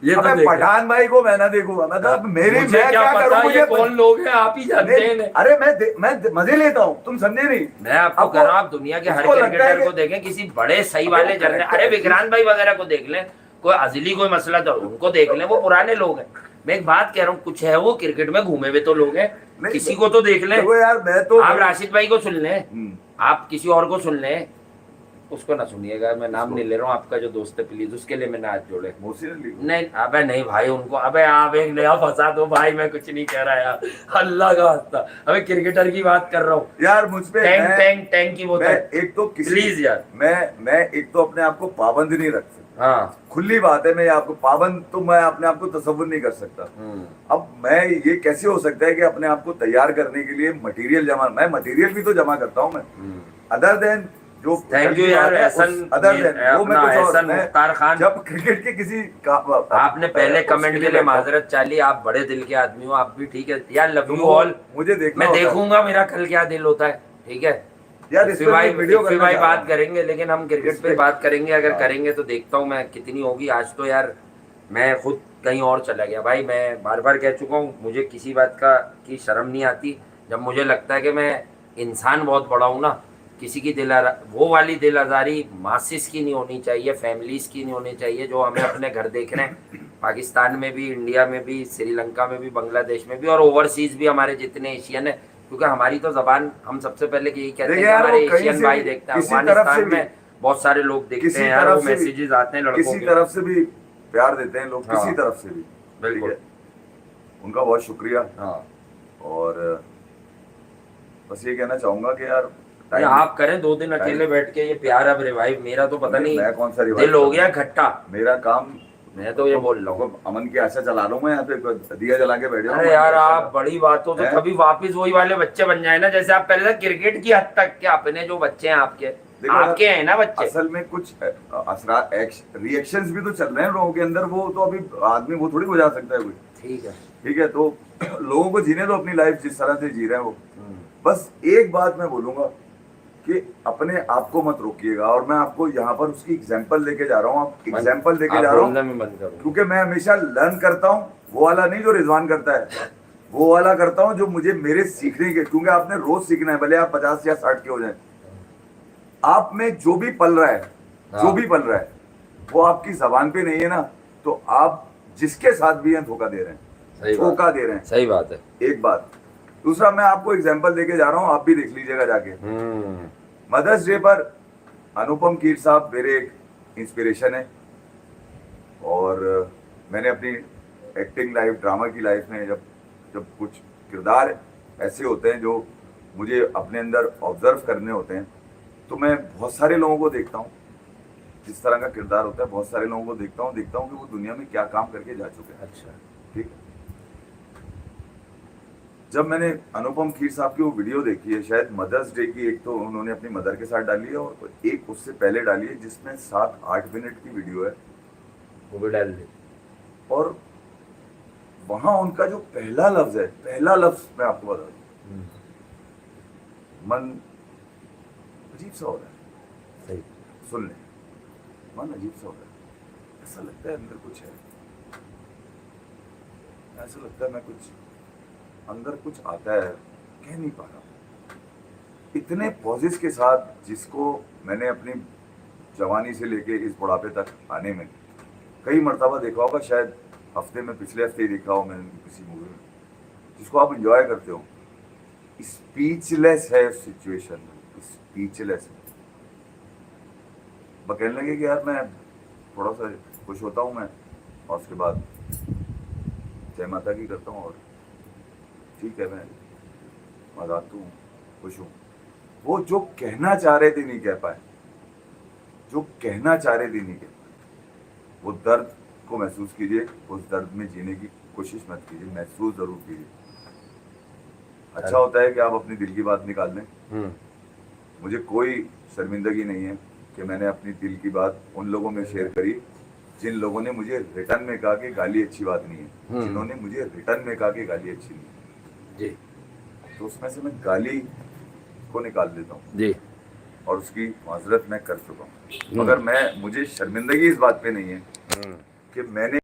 ये तो अबे देखें। पठान भाई को मैं ना देखूंगा, मतलब मेरी मुझे मैं क्या क्या पता करूं, ये मुझे कौन लोग हैं, आप ही जानते हैं नहीं, इन्हें। अरे मैं मजे लेता हूँ, तुम समझे नहीं। मैं आपको कह रहा हूँ, आप दुनिया के हर उसको लगता है क्रिकेटर को कि देखें, किसी बड़े सही अबे वाले वो जर्नल, character अरे है, विक्रांत भाई वगैरह को देख लें, कोई अजली कोई मसला तो उनको देख लें, वो पुराने लोग हैं। मैं एक बात कह रहा हूँ, कुछ है वो क्रिकेट में घूमे हुए तो लोग हैं, नहीं, किसी को तो देख लें। देखो यार मैं तो आप राशिद भाई को सुन लें, हम्म, आप किसी और को सुन लें, उसको ना सुनिएगा, मैं नाम उसको? नहीं ले रहा हूँ, आपका जो दोस्त है प्लीज उसके लिए मैं ना हाथ जोड़े। मोहसिन अली को। नहीं अबे नहीं भाई, उनको अबे आप एक नया फंसा दो भाई, मैं कुछ नहीं कह रहा यार, अल्लाह का हस्ता, अबे क्रिकेटर की बात कर रहा हूँ। यार मुझ पे टैंक टैंक टैंक की मैं बोतल, एक तो किसी प्लीज यार। मैं एक तो अपने आप को पाबंद नहीं रख सकता, हाँ खुली बात है, मैं आपको पाबंद तो मैं अपने आप को तसव्वुर नहीं कर सकता। अब मैं ये कैसे हो सकता है कि अपने आप को तैयार करने के लिए मटेरियल जमा, मैं मटेरियल भी तो जमा करता हूँ मैं, अदर देन जो थैंक यू यार एहसन, अदर देन वो मैं अपना कुछ और, एहसन मैं मुख्तार खान। जब क्रिकेट के किसी आपने पहले उसके कमेंट के लिए बैठा हूं, माजरत चाली, आप बड़े दिल के आदमी हो, आप भी ठीक है यार, लव यू तुमको ऑल। मुझे देखना मैं होता है। देखूंगा मेरा कल क्या दिल होता है, ठीक है यार इस इफ़ी पे भाई, मैं वीडियो इफ़ी करना भाई चाह रहा बात हूं। करेंगे, लेकिन हम क्रिकेट इस पे पे बात करेंगे, अगर हाँ। करेंगे तो देखता हूँ मैं कितनी होगी। आज तो यार मैं खुद कहीं और चला गया भाई, मैं बार बार कह चुका हूँ, मुझे किसी बात का की शर्म नहीं आती, जब मुझे लगता है कि मैं इंसान बहुत बड़ा हूँ ना, किसी की वो वाली दिल आज़ारी मासिस की नहीं होनी चाहिए, फैमिलीज की नहीं होनी चाहिए, जो हमें अपने घर देख रहे हैं, पाकिस्तान में भी, इंडिया में भी, श्रीलंका में भी, बांग्लादेश में भी, और ओवरसीज भी हमारे जितने एशियन है, क्योंकि हमारी तो जबान हम सबसे पहले यही कहते हैं देखिए कि यार हमारे वो कहीं एशियन से भाई भी देखते हैं, किसी तरफ से अफगानिस्तान भी में बहुत सारे लोग देखते किसी हैं यार, तरफ वो से भी मैसेजेस आते हैं लड़कों किसी के। तरफ से भी प्यार देते हैं लोग, हाँ, किसी तरफ से भी, ठीक बिल्कुल। है, उनका बहुत शुक्रिया। हाँ और बस ये कहना चाहूंगा कि यार नहीं, टाइम आप करें 2 दिन अकेले टाइम बैठ के ये प्यार अब रिवाइव, मेरा तो पता नहीं मैं कौन सा दिल रिवाइज हो करूं, गया खट्टा। मेरा काम मैं तो ये बोल रहा हूँ, अमन की आशा चला रहा हूं मैं यहाँ पे, दिया जला के बैठे अरे यार आप बड़ी बातों से हैं? कभी वापस वही वाले बच्चे बन जाए ना, जैसे आप पहले से क्रिकेट की हद तक के अपने जो बच्चे हैं आपके, देखो आपके यार, हैं ना बच्चे। असल में कुछ असरा रिएक्शंस भी तो चल रहे हैं लोगों के अंदर, वो तो अभी आदमी वो थोड़ी बुझा सकता है कोई, ठीक है। ठीक है, तो लोगों को जीने दो अपनी लाइफ जिस तरह से जी रहे हैं वो। बस एक बात मैं बोलूंगा कि अपने आप को मत रोकिएगा, और मैं आपको यहाँ पर उसकी एग्जाम्पल लेके जा रहा हूँ, आप एग्जाम्पल लेके जा रहा हूँ, में बंद करो, क्योंकि मैं हमेशा लर्न करता हूँ, वो वाला नहीं जो रिजवान करता है, वो वाला करता हूँ जो मुझे मेरे सीखने के, क्योंकि आपने रोज सीखना है, भले आप 50 या 60 के हो जाए, आप में जो भी पल रहा है, जो भी पल रहा है, वो आपकी जबान पे नहीं है ना, तो आप जिसके साथ भी हैं धोखा दे रहे हैं, धोखा दे रहे हैं। सही बात है। एक बात, दूसरा मैं आपको एग्जाम्पल देके जा रहा हूँ, आप भी देख लीजिएगा जाके। मदर्स डे पर अनुपम खेर साहब मेरे एक इंस्पिरेशन है, और मैंने अपनी एक्टिंग लाइफ, ड्रामा की लाइफ में जब जब कुछ किरदार ऐसे होते हैं जो मुझे अपने अंदर ऑब्जर्व करने होते हैं, तो मैं बहुत सारे लोगों को देखता हूँ, जिस तरह का किरदार होता है, बहुत सारे लोगों को देखता हूँ कि वो दुनिया में क्या काम करके जा चुके हैं। अच्छा, ठीक है, जब मैंने अनुपम खेर साहब की वो वीडियो देखी है, शायद मदर्स डे की, एक तो उन्होंने अपनी मदर के साथ डाली है, और एक उससे पहले डाली है जिसमें 7-8 मिनट की वीडियो है, वो भी डाल दी। और वहां उनका जो पहला लफ्ज है, पहला लफ्ज मैं आपको बता दूं, मन अजीब सा हो रहा है, सही, सुन ले, मन अजीब सा हो रहा है, ऐसा लगता है अंदर कुछ है, ऐसा लगता है मैं कुछ अंदर कुछ आता है, कह नहीं पा रहा, इतने पॉजेस के साथ, जिसको मैंने अपनी जवानी से लेके इस बुढ़ापे तक आने में कई मर्तबा देखा होगा, शायद हफ्ते में, पिछले हफ्ते ही देखा हो मैंने किसी मूवी में, जिसको आप एंजॉय करते हो। स्पीचलेस है सिचुएशन, स्पीचलेस है। कहने लगे कि यार मैं थोड़ा सा खुश होता हूँ मैं, और उसके बाद जय माता की करता हूँ, और ठीक है मैं मजाक हूँ, खुश हूँ। वो जो कहना चाह रहे थे नहीं कह पाए, जो कहना चाह रहे थे नहीं कह पाए, वो दर्द को महसूस कीजिए, उस दर्द में जीने की कोशिश मत कीजिए, महसूस जरूर कीजिए। अच्छा होता है कि आप अपनी दिल की बात निकाल लें। मुझे कोई शर्मिंदगी नहीं है कि मैंने अपनी दिल की बात उन लोगों में शेयर करी जिन लोगों ने मुझे रिटर्न में कहा कि गाली अच्छी बात नहीं है, जिन्होंने मुझे रिटर्न में कहा कि गाली अच्छी नहीं है जी, तो उसमें से मैं गाली को निकाल देता हूँ जी, और उसकी माजरत मैं कर चुका हूँ। मगर मुझे शर्मिंदगी इस बात पे नहीं है कि मैंने